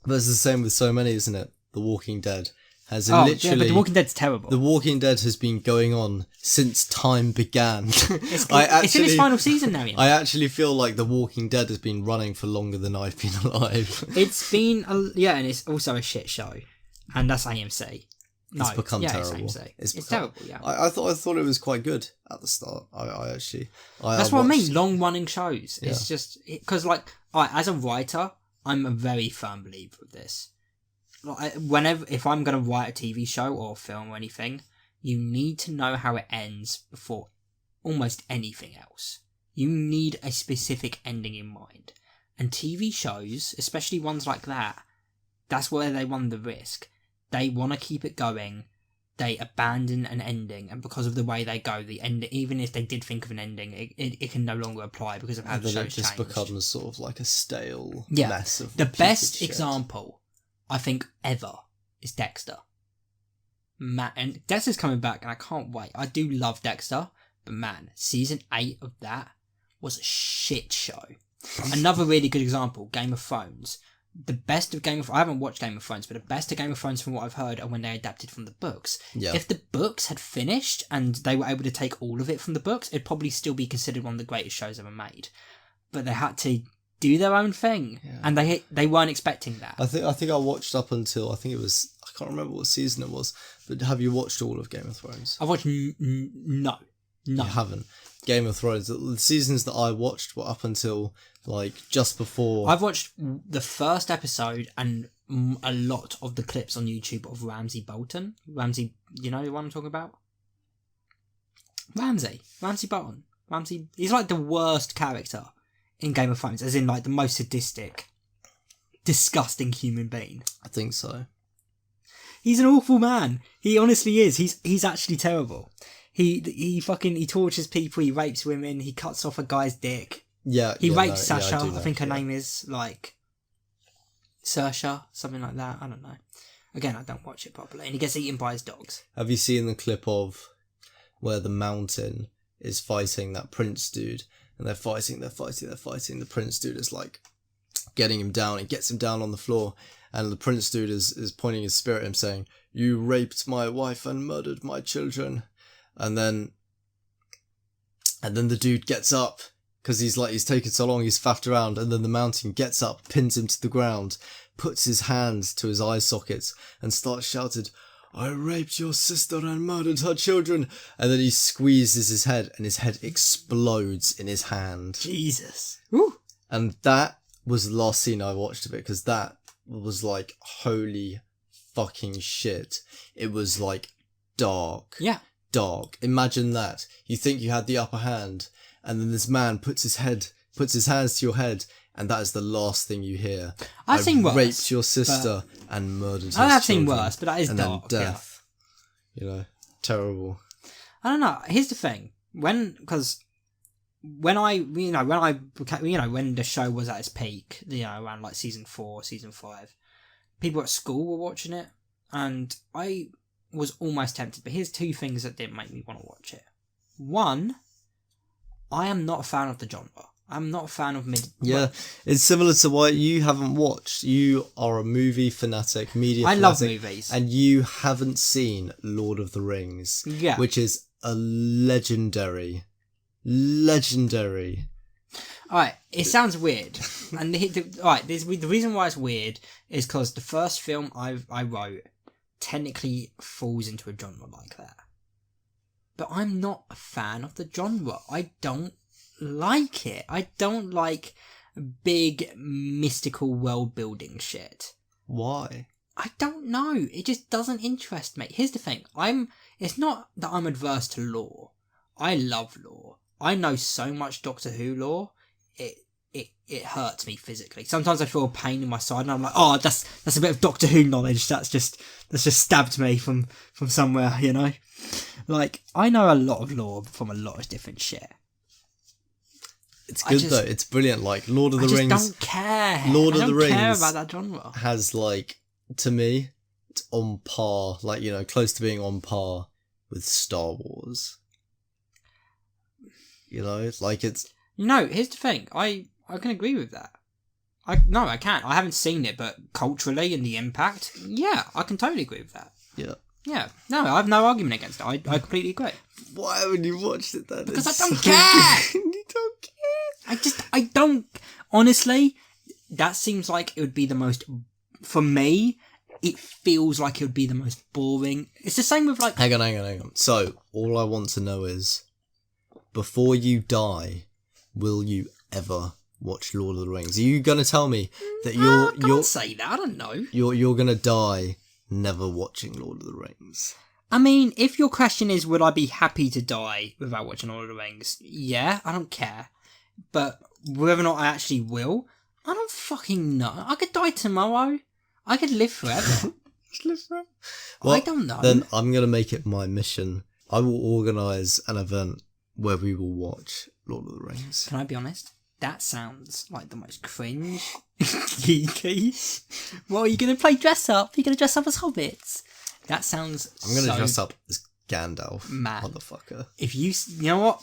But it's the same with so many, isn't it? The Walking Dead has Yeah, literally... but The Walking Dead's terrible. The Walking Dead has been going on since time began. It's in its final season now, you know. I actually feel like The Walking Dead has been running for longer than I've been alive. It's been... and it's also a shit show. And that's AMC. No, it's become terrible. It's AMC. It's become, terrible, yeah. I thought it was quite good at the start. That's what I mean, long-running shows. Yeah. It's just... Because, like, as a writer, I'm a very firm believer of this. Like, if I'm going to write a TV show or film or anything, you need to know how it ends before almost anything else. You need a specific ending in mind. And TV shows, especially ones like that, that's where they run the risk. They want to keep it going. They abandon an ending, and because of the way they go, the end, even if they did think of an ending, it can no longer apply because of how the show's changed. It just becomes sort of like a stale Yeah. mess of The best shit. example, I think, ever is Dexter. And Dexter's coming back, and I can't wait. I do love Dexter, but man, season 8 of that was a shit show. Another really good example, Game of Thrones. The best of Game of... I haven't watched Game of Thrones, but the best of Game of Thrones from what I've heard are when they adapted from the books. Yeah. If the books had finished and they were able to take all of it from the books, it'd probably still be considered one of the greatest shows ever made. But they had to do their own thing, and they weren't expecting that. I think I watched up until... I can't remember what season it was, but have you watched all of Game of Thrones? I've watched... No. You haven't. Game of Thrones. The seasons that I watched were up until like just before. I've watched the first episode and a lot of the clips on YouTube of Ramsay Bolton. Ramsay, you know the one I'm talking about? Ramsay Bolton. He's like the worst character in Game of Thrones, as in like the most sadistic, disgusting human being. I think so. He's an awful man. He honestly is. He's actually terrible. He tortures people. He rapes women. He cuts off a guy's dick. Yeah. He rapes Sasha. I think her name is like Saoirse, something like that. I don't know. Again, I don't watch it properly. And he gets eaten by his dogs. Have you seen the clip of where the Mountain is fighting that prince dude, and they're fighting. The prince dude is like getting him down. He gets him down on the floor, and the prince dude is pointing his spear at him, saying, "You raped my wife and murdered my children." And then the dude gets up because he's taken so long, he's faffed around, and then the Mountain gets up, pins him to the ground, puts his hands to his eye sockets, and starts shouting, "I raped your sister and murdered her children." And then he squeezes his head, and his head explodes in his hand. Jesus. Woo. And that was the last scene I watched of it, because that was like, holy fucking shit. It was like dark. Yeah. Dark. Imagine that. You think you had the upper hand, and then this man puts his hands to your head, and that is the last thing you hear. I've seen worse. Raped your sister and murdered her I have children, seen worse, but that is and dark. then death. Yeah. You know, terrible. I don't know. Here's the thing. When the show was at its peak, around like season 4, season 5, people at school were watching it, and I was almost tempted. But here's two things that didn't make me want to watch it. One, I am not a fan of the genre. I'm not a fan of mid. Yeah, it's similar to why you haven't watched. You are a movie fanatic, media fanatic. I love movies. And you haven't seen Lord of the Rings. Yeah. Which is a legendary. Alright, it sounds weird. And the reason why it's weird is because the first film I wrote technically falls into a genre like that. But I'm not a fan of the genre. I don't like it. I don't like big mystical world building shit. Why? I don't know. It just doesn't interest me. Here's the thing. It's not that I'm adverse to lore. I love lore. I know so much Doctor Who lore. It hurts me physically. Sometimes I feel a pain in my side, and I'm like, oh, that's a bit of Doctor Who knowledge. That's just stabbed me from somewhere, you know. Like, I know a lot of lore from a lot of different shit. It's good though. It's brilliant. Like Lord of the Rings. I just don't care. Lord of the Rings. I don't care about that genre. Has like, to me, it's on par. Like, close to being on par with Star Wars. It's like it's. Here's the thing. I can agree with that. I can't. I haven't seen it, but culturally and the impact, yeah, I can totally agree with that. Yeah. Yeah. No, I have no argument against it. I completely agree. Why haven't you watched it then? Because I don't care. You don't care. I don't. Honestly, that seems like it would be the most. For me, it feels like it would be the most boring. It's the same with like. Hang on. So all I want to know is, before you die, will you ever watch Lord of the Rings? Are you gonna tell me that I can't say that. I don't know. You're gonna die never watching Lord of the Rings? I mean, if your question is, would I be happy to die without watching Lord of the Rings? Yeah, I don't care. But whether or not I actually will, I don't fucking know. I could die tomorrow. I could live forever. Well, I don't know. Then I'm gonna make it my mission. I will organise an event where we will watch Lord of the Rings. Can I be honest? That sounds like the most cringe, geeky. What, are you going to play dress up? Are you going to dress up as hobbits? That sounds I'm going to dress up as Gandalf, mad. Motherfucker. If you know what?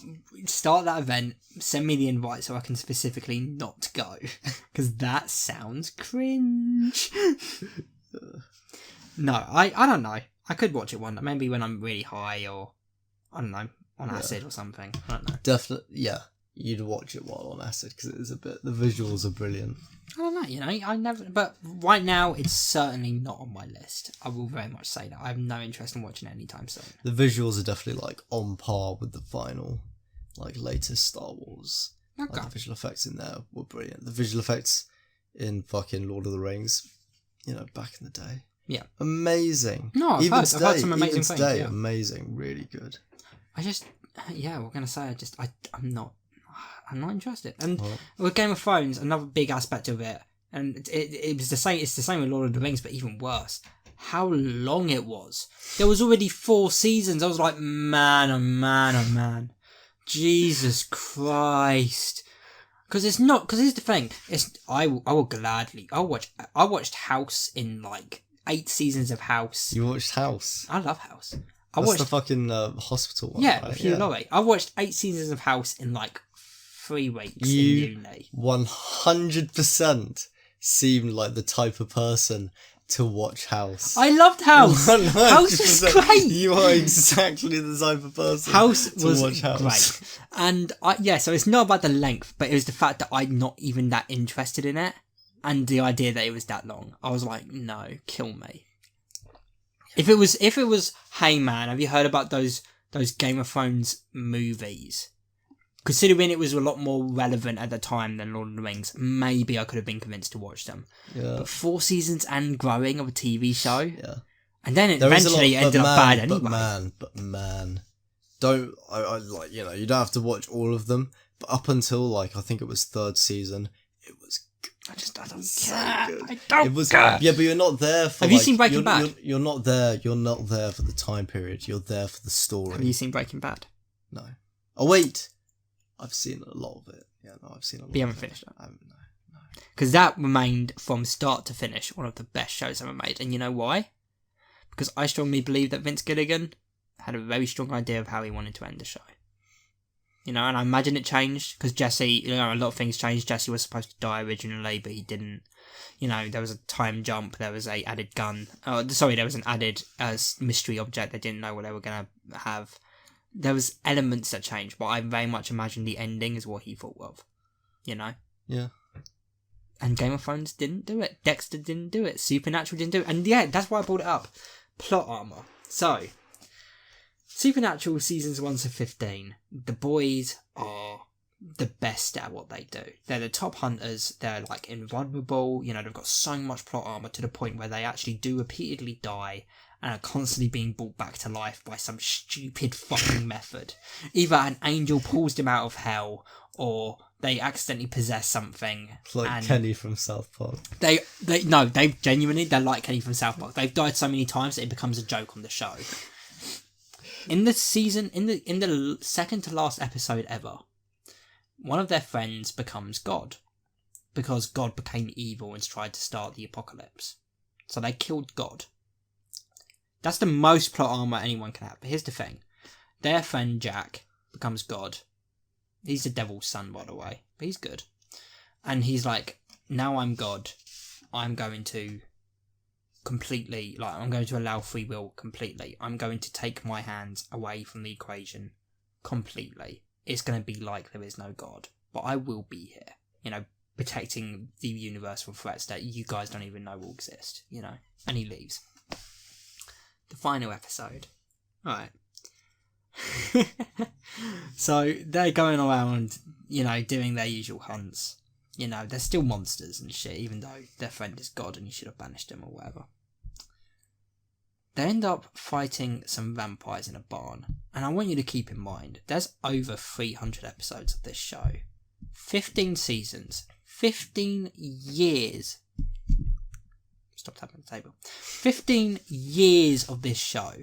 Start that event, send me the invite so I can specifically not go. Because that sounds cringe. No, I don't know. I could watch it one day. Maybe when I'm really high or, I don't know, on acid or something. I don't know. Definitely, yeah. You'd watch it while on acid because it is the visuals are brilliant. I don't know, I never, but right now it's certainly not on my list. I will very much say that. I have no interest in watching it anytime soon. The visuals are definitely like on par with the final like latest Star Wars. Okay. Like, the visual effects in there were brilliant. The visual effects in fucking Lord of the Rings, back in the day. Yeah. Amazing. No, I've heard some amazing things. Yeah. Amazing, really good. We're going to say I'm not interested. And with Game of Thrones, another big aspect of it, and it was the same. It's the same with Lord of the Rings, but even worse. How long it was. There was already 4 seasons. I was like, man, oh man, oh man. Jesus Christ. Because here's the thing. I watched House in like 8 seasons of House. You watched House? I love House. That's the fucking hospital one. Yeah, right? if you love it. I watched 8 seasons of House in like 3 weeks in uni. 100% seemed like the type of person to watch House. I loved House. 100%. House was great. You are exactly the type of person House to was watch House. Great. And so it's not about the length, but it was the fact that I'm not even that interested in it, and the idea that it was that long. I was like, no, kill me. If it was, hey man, have you heard about those Game of Thrones movies? Considering it was a lot more relevant at the time than Lord of the Rings, maybe I could have been convinced to watch them. Yeah. But 4 seasons and growing of a TV show, and then it eventually ended up bad anyway. But man, don't you don't have to watch all of them. But up until like I think it was 3rd season, it was. I don't so care. Good. I don't care. Yeah, but you're not there for. Have you seen Breaking Bad? You're not there. You're not there for the time period. You're there for the story. Have you seen Breaking Bad? No. Oh wait. I've seen a lot of it. Yeah, no, I've seen a lot. But you haven't finished it? No. Because that remained, from start to finish, one of the best shows ever made. And you know why? Because I strongly believe that Vince Gilligan had a very strong idea of how he wanted to end the show. And I imagine it changed, because Jesse, a lot of things changed. Jesse was supposed to die originally, but he didn't. There was a time jump, there was a added gun. There was an added mystery object. They didn't know what they were going to have. There was elements that changed, but I very much imagine the ending is what he thought of. Yeah. And Game of Thrones didn't do it. Dexter didn't do it. Supernatural didn't do it. And yeah, that's why I brought it up. Plot armor. So, Supernatural seasons 1 to 15. The boys are the best at what they do. They're the top hunters. They're like invulnerable. They've got so much plot armor to the point where they actually do repeatedly die and are constantly being brought back to life by some stupid fucking method. Either an angel pulls them out of hell, or they accidentally possess something. Like Kenny from South Park. They're like Kenny from South Park. They've died so many times that it becomes a joke on the show. In the season, in the second to last episode ever, one of their friends becomes God, because God became evil and tried to start the apocalypse. So they killed God. That's the most plot armor anyone can have. But here's the thing. Their friend Jack becomes God. He's the devil's son, by the way. But he's good. And he's like, now I'm God. I'm going to completely, I'm going to allow free will completely. I'm going to take my hands away from the equation completely. It's going to be like there is no God. But I will be here, protecting the universe from threats that you guys don't even know will exist, And he leaves. The final episode. Right. So they're going around, doing their usual hunts. They're still monsters and shit, even though their friend is God and you should have banished him or whatever. They end up fighting some vampires in a barn. And I want you to keep in mind, there's over 300 episodes of this show. 15 seasons. 15 years. Stop tapping the table. 15 years of this show.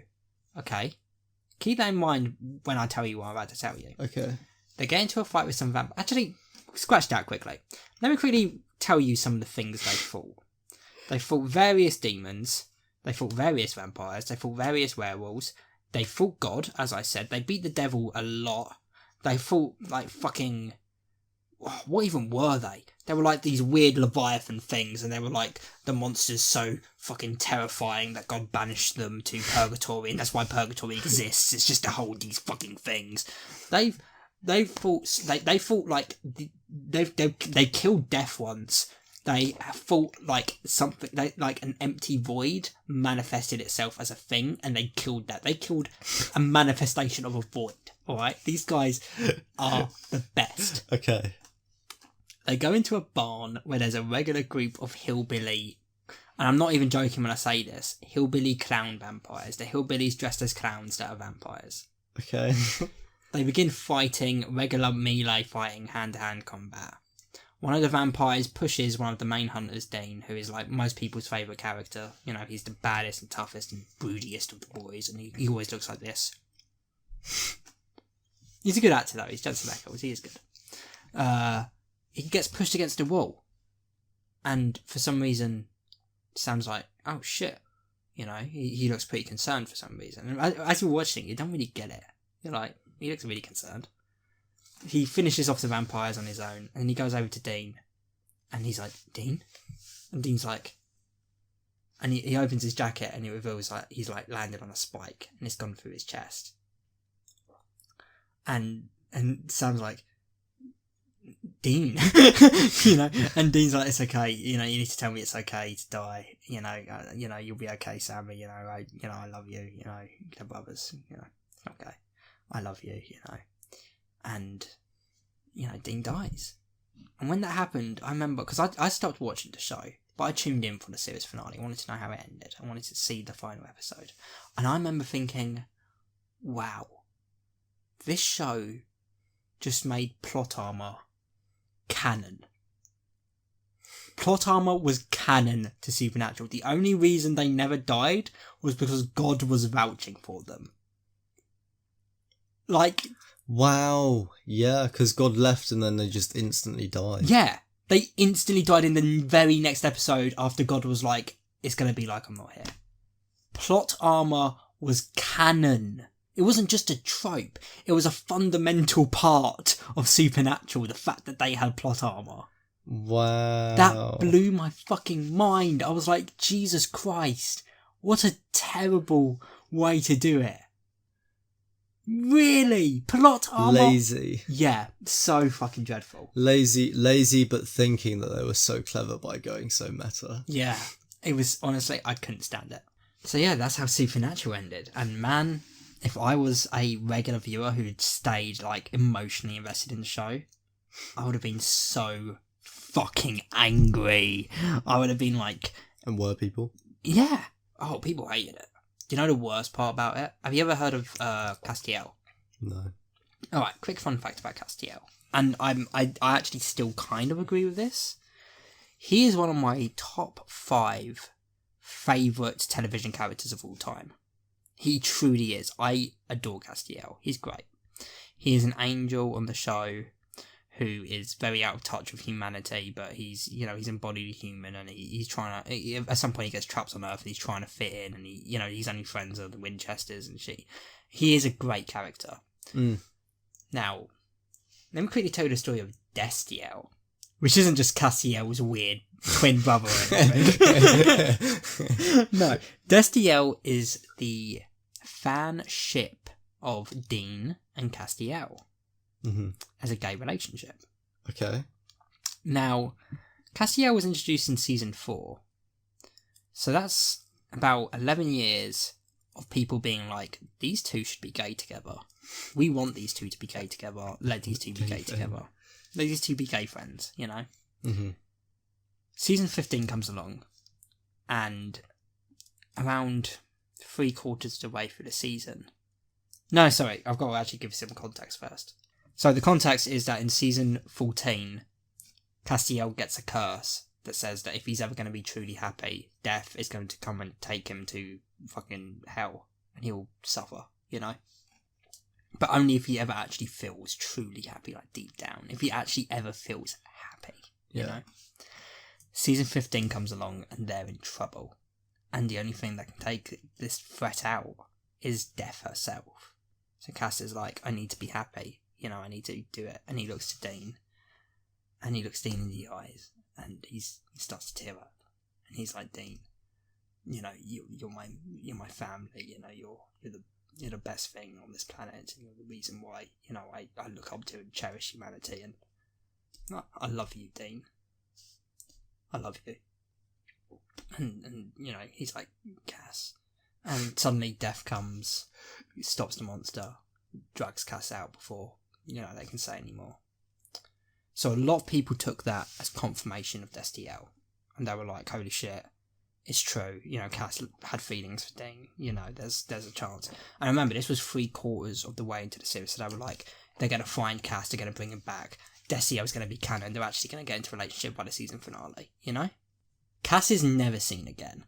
Okay? Keep that in mind when I tell you what I'm about to tell you. Okay. They get into a fight with some vampires. Actually, scratch that quickly. Let me quickly tell you some of the things they fought. They fought various demons. They fought various vampires. They fought various werewolves. They fought God, as I said. They beat the devil a lot. They fought, fucking... What even were they? They were like these weird Leviathan things, and they were like the monsters so fucking terrifying that God banished them to purgatory, and that's why purgatory exists. It's just to hold these fucking things. They killed death once. They fought something like an empty void manifested itself as a thing, and they killed that. They killed a manifestation of a void. Alright, these guys are the best. Okay. They go into a barn where there's a regular group of hillbilly, and I'm not even joking when I say this, hillbilly clown vampires. The hillbillies dressed as clowns that are vampires. Okay. They begin fighting, regular melee fighting, hand-to-hand combat. One of the vampires pushes one of the main hunters, Dean, who is like most people's favourite character. You know, he's the baddest and toughest and broodiest of the boys, and he always looks like this. He's a good actor though, he's Jensen Ackles, he is good. He gets pushed against a wall, and for some reason, Sam's like, oh shit. You know, he looks pretty concerned for some reason. And as you're watching, you don't really get it. You're like, he looks really concerned. He finishes off the vampires on his own, and he goes over to Dean, and he's like, Dean? And Dean's like, and he opens his jacket, and it reveals like he's like landed on a spike, and it's gone through his chest. And Sam's like, Dean, you know, and Dean's like, it's okay, you know, you need to tell me it's okay to die, you know, you'll be okay, Sammy, you know, I love you, you know, they're brothers, you know, okay, I love you, you know. And, you know, Dean dies. And when that happened, I remember, because I stopped watching the show, but I tuned in for the series finale. I wanted to know how it ended. I wanted to see the final episode. And I remember thinking, wow, this show just made plot armor canon. Plot armor was canon to Supernatural. The only reason they never died was because God was vouching for them. Like... Wow. Yeah, because God left and then they just instantly died. Yeah. They instantly died in the very next episode after God was like, it's going to be like I'm not here. Plot armor was canon. It wasn't just a trope. It was a fundamental part of Supernatural, the fact that they had plot armor. Wow. That blew my fucking mind. I was like, Jesus Christ. What a terrible way to do it. Really? Plot armor? Lazy. Yeah, so fucking dreadful. Lazy, but thinking that they were so clever by going so meta. Yeah, it was, honestly, I couldn't stand it. So yeah, that's how Supernatural ended. And man, if I was a regular viewer who had stayed, like, emotionally invested in the show, I would have been so fucking angry. I would have been like... And were people? Yeah. Oh, people hated it. Do you know the worst part about it? Have you ever heard of Castiel? No. Alright, quick fun fact about Castiel. And I actually still kind of agree with this. He is one of my top 5 favourite television characters of all time. He truly is. I adore Castiel. He's great. He is an angel on the show who is very out of touch with humanity, but he's, you know, he's embodied human, and he's trying to, at some point he gets trapped on Earth and he's trying to fit in, and he, you know, he's only friends with the Winchesters and shit. He is a great character. Mm. Now, let me quickly tell you the story of Destiel, which isn't just Castiel's weird twin brother. No, Destiel is the fan ship of Dean and Castiel. Mm-hmm. As a gay relationship. Okay. Now, Castiel was introduced in season 4. So that's about 11 years of people being like, these two should be gay together. We want these two to be gay together. Let these two be gay together. Let these two be gay friends, you know? Mm-hmm. Season 15 comes along, and around 3/4 of the way through the season... No, sorry, I've got to actually give you some context first. So the context is that in season 14, Castiel gets a curse that says that if he's ever going to be truly happy, death is going to come and take him to fucking hell, and he'll suffer, you know? But only if he ever actually feels truly happy, like deep down. If he actually ever feels happy, you know? Season 15 comes along, and they're in trouble. And the only thing that can take this threat out is death herself. So Cass is like, I need to be happy. You know, I need to do it. And he looks to Dean. And he looks Dean in the eyes. And he starts to tear up. And he's like, Dean, you know, you're my family. You know, you're the best thing on this planet. And you're the reason why, you know, I look up to and cherish humanity. And I love you, Dean. I love you. And you know, he's like, Cass. And suddenly death comes, stops the monster, drags Cass out before, they can say anymore. So a lot of people took that as confirmation of Destiel. And they were like, holy shit, it's true. Cass had feelings for Dean. There's a chance. And remember, this was 3/4 of the way into the series. So they were like, they're going to find Cass, they're going to bring him back. Destiel's going to be canon. They're actually going to get into a relationship by the season finale, Cass is never seen again.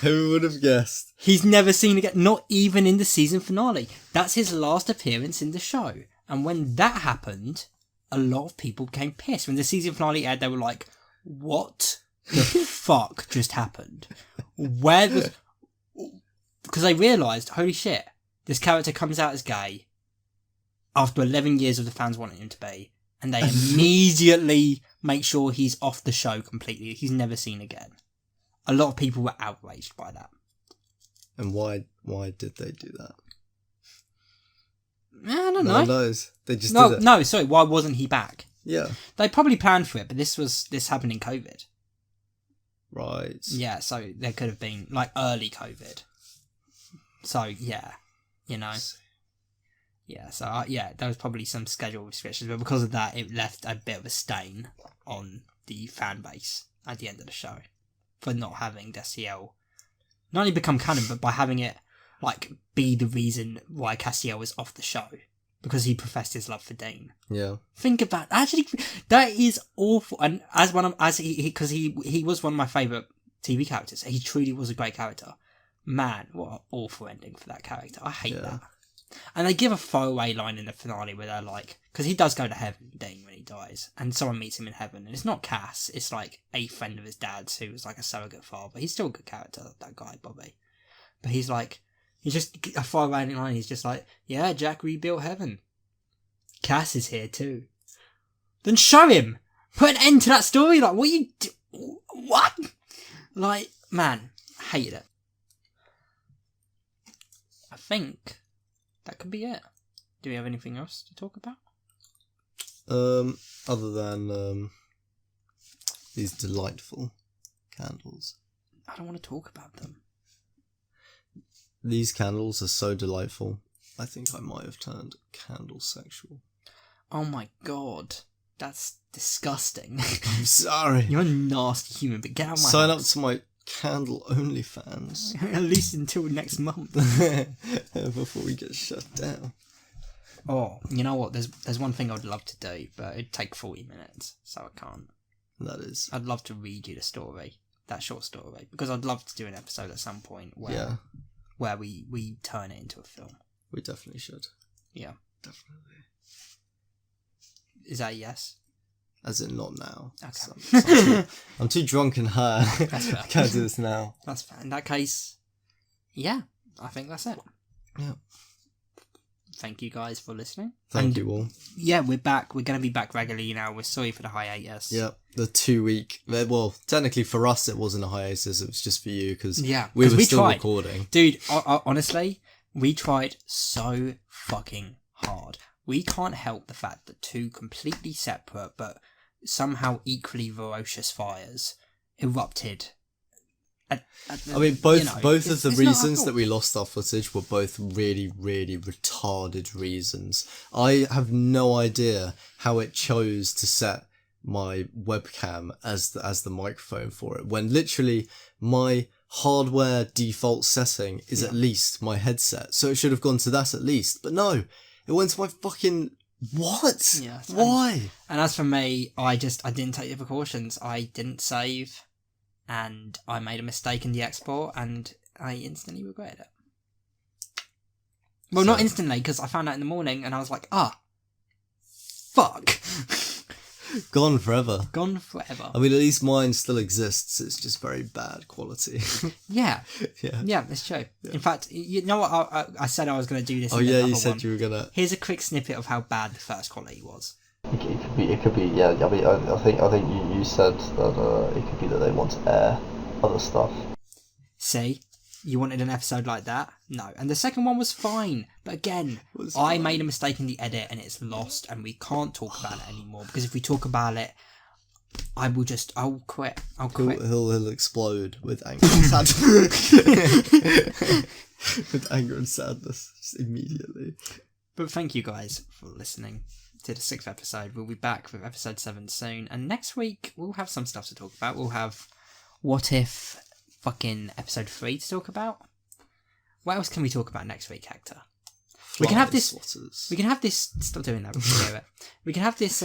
Who would have guessed? He's never seen again, not even in the season finale. That's his last appearance in the show. And when that happened, a lot of people became pissed. When the season finale aired, they were like, what the fuck just happened? Where was... Because they realised, holy shit, this character comes out as gay after 11 years of the fans wanting him to be, and they immediately make sure he's off the show completely. He's never seen again. A lot of people were outraged by that. And why did they do that? I don't know. No one knows. They just did it. No, sorry, why wasn't he back? Yeah. They probably planned for it, but this happened in COVID. Right. Yeah, so there could have been, early COVID. So, yeah, Yeah, so, there was probably some schedule restrictions, but because of that, it left a bit of a stain on the fan base at the end of the show for not having Destiel not only become canon, but by having it, be the reason why Castiel was off the show, because he professed his love for Dean. Yeah. Think about actually, that is awful. And because he was one of my favourite TV characters. He truly was a great character. Man, what an awful ending for that character. I hate that. And they give a throwaway line in the finale where they're like, because he does go to heaven, Dean, when he dies, and someone meets him in heaven, and it's not Cass, it's a friend of his dad's who was a surrogate father. He's still a good character, that guy, Bobby. But he's just a throwaway line, he's just like, yeah, Jack rebuilt heaven. Cass is here too. Then show him! Put an end to that story, what you do? What? Man, hated it. I think that could be it. Do we have anything else to talk about? Other than these delightful candles. I don't want to talk about them. These candles are so delightful. I think I might have turned candle sexual. Oh my god. That's disgusting. I'm sorry. You're a nasty human, but get out of my Sign house. up to my candle OnlyFans. At least until next month. Before we get shut down. Oh, you know what? There's one thing I would love to do, but it'd take 40 minutes, so I can't. That is. I'd love to read you the story, that short story, because I'd love to do an episode at some point where we turn it into a film. We definitely should. Yeah. Definitely. Is that a yes? As in not now. Okay. I'm too drunk and high. That's fair. I can't do this now. That's fair. In that case, yeah, I think that's it. Yeah. Thank you guys for listening. Thank you all. Yeah, we're back. We're going to be back regularly now. We're sorry for the hiatus. Yeah, the 2 week. Well, technically for us it wasn't a hiatus. It was just for you because we were still tried. recording. Dude, honestly, we tried so fucking hard. We can't help the fact that two completely separate but somehow equally ferocious fires erupted. I mean, both of the reasons that we lost our footage were both really, really retarded reasons. I have no idea how it chose to set my webcam as the microphone for it, when literally my hardware default setting is at least my headset, so it should have gone to that at least. But no, it went to my fucking... What? Yeah, why? And as for me, I didn't take the precautions. I didn't save, and I made a mistake in the export, and I instantly regretted it. Well, not instantly, because I found out in the morning, and I was like, fuck. Gone forever. Gone forever. I mean, at least mine still exists. It's just very bad quality. Yeah. Yeah. Yeah, it's true. Yeah. In fact, you know what? I said I was going to do this. Oh, yeah, you said you were going to. Here's a quick snippet of how bad the first quality was. It could be. Yeah. I mean, I think you said that it could be that they want to air other stuff. See, you wanted an episode like that? No. And the second one was fine, but again, I made a mistake in the edit, and it's lost, and we can't talk about it anymore, because if we talk about it, I'll quit. I'll quit. He'll explode with anger and sadness. With anger and sadness just immediately. But thank you guys for listening to the 6th episode. We'll be back with episode 7 soon. And next week, we'll have some stuff to talk about. We'll have What If fucking episode 3 to talk about. What else can we talk about next week, Hector? We can have this. Swatters. We can have this. Stop doing that. We can do it. We can have this.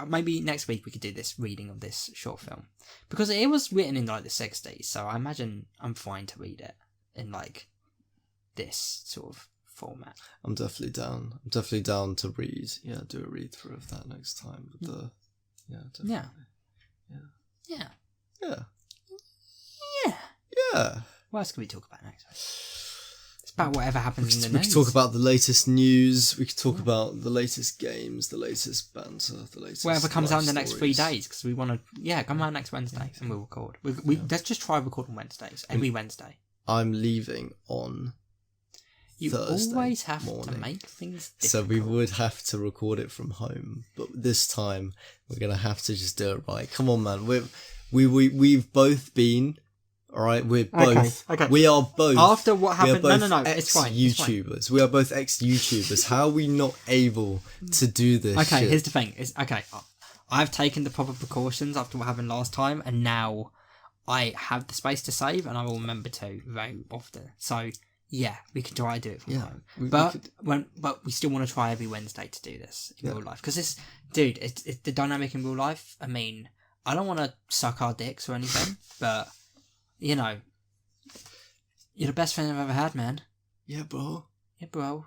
Maybe next week we could do this reading of this short film because it was written in like the 60s. So I imagine I'm fine to read it in like this sort of format. I'm definitely down. I'm definitely down to read. Yeah, do a read through of that next time. With the definitely. Yeah. What else can we talk about next week? It's about whatever happens in the news. We could talk about the latest news. We could talk about the latest games, the latest banter, the latest whatever comes out in the next 3 stories. days because we want to. Come out next Wednesday and we'll record. Let's just try record on Wednesdays every Wednesday. I'm leaving on Thursday always have morning. to make things difficult. So we would have to record it from home, but this time we're gonna have to just do it right. Come on, man. We've both been. All right, we're both. Okay. We are both. After what happened, no, it's fine. YouTubers. We are both ex-YouTubers. How are we not able to do this? Okay, shit? here's the thing. I've taken the proper precautions after what happened last time, and now I have the space to save, and I will remember to very often. So yeah, we can try to do it from home. But we still want to try every Wednesday to do this in real life because it's the dynamic in real life. I mean, I don't want to suck our dicks or anything, but. You know, you're the best friend I've ever had, man. Yeah, bro. Yeah, bro.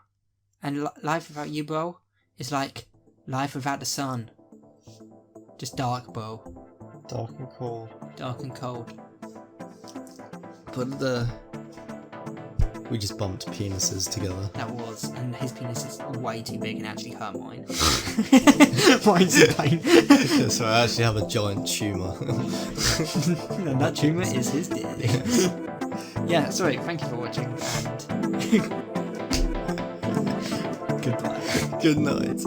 And life without you, bro, is like life without the sun. Just dark, bro. Dark and cold. Dark and cold. But we just bumped penises together. That was, and his penis is way too big and actually hurt mine. Mine's in pain. So I actually have a giant tumour. And that tumour is his dick. Yeah, sorry, thank you for watching, and goodbye. Good night.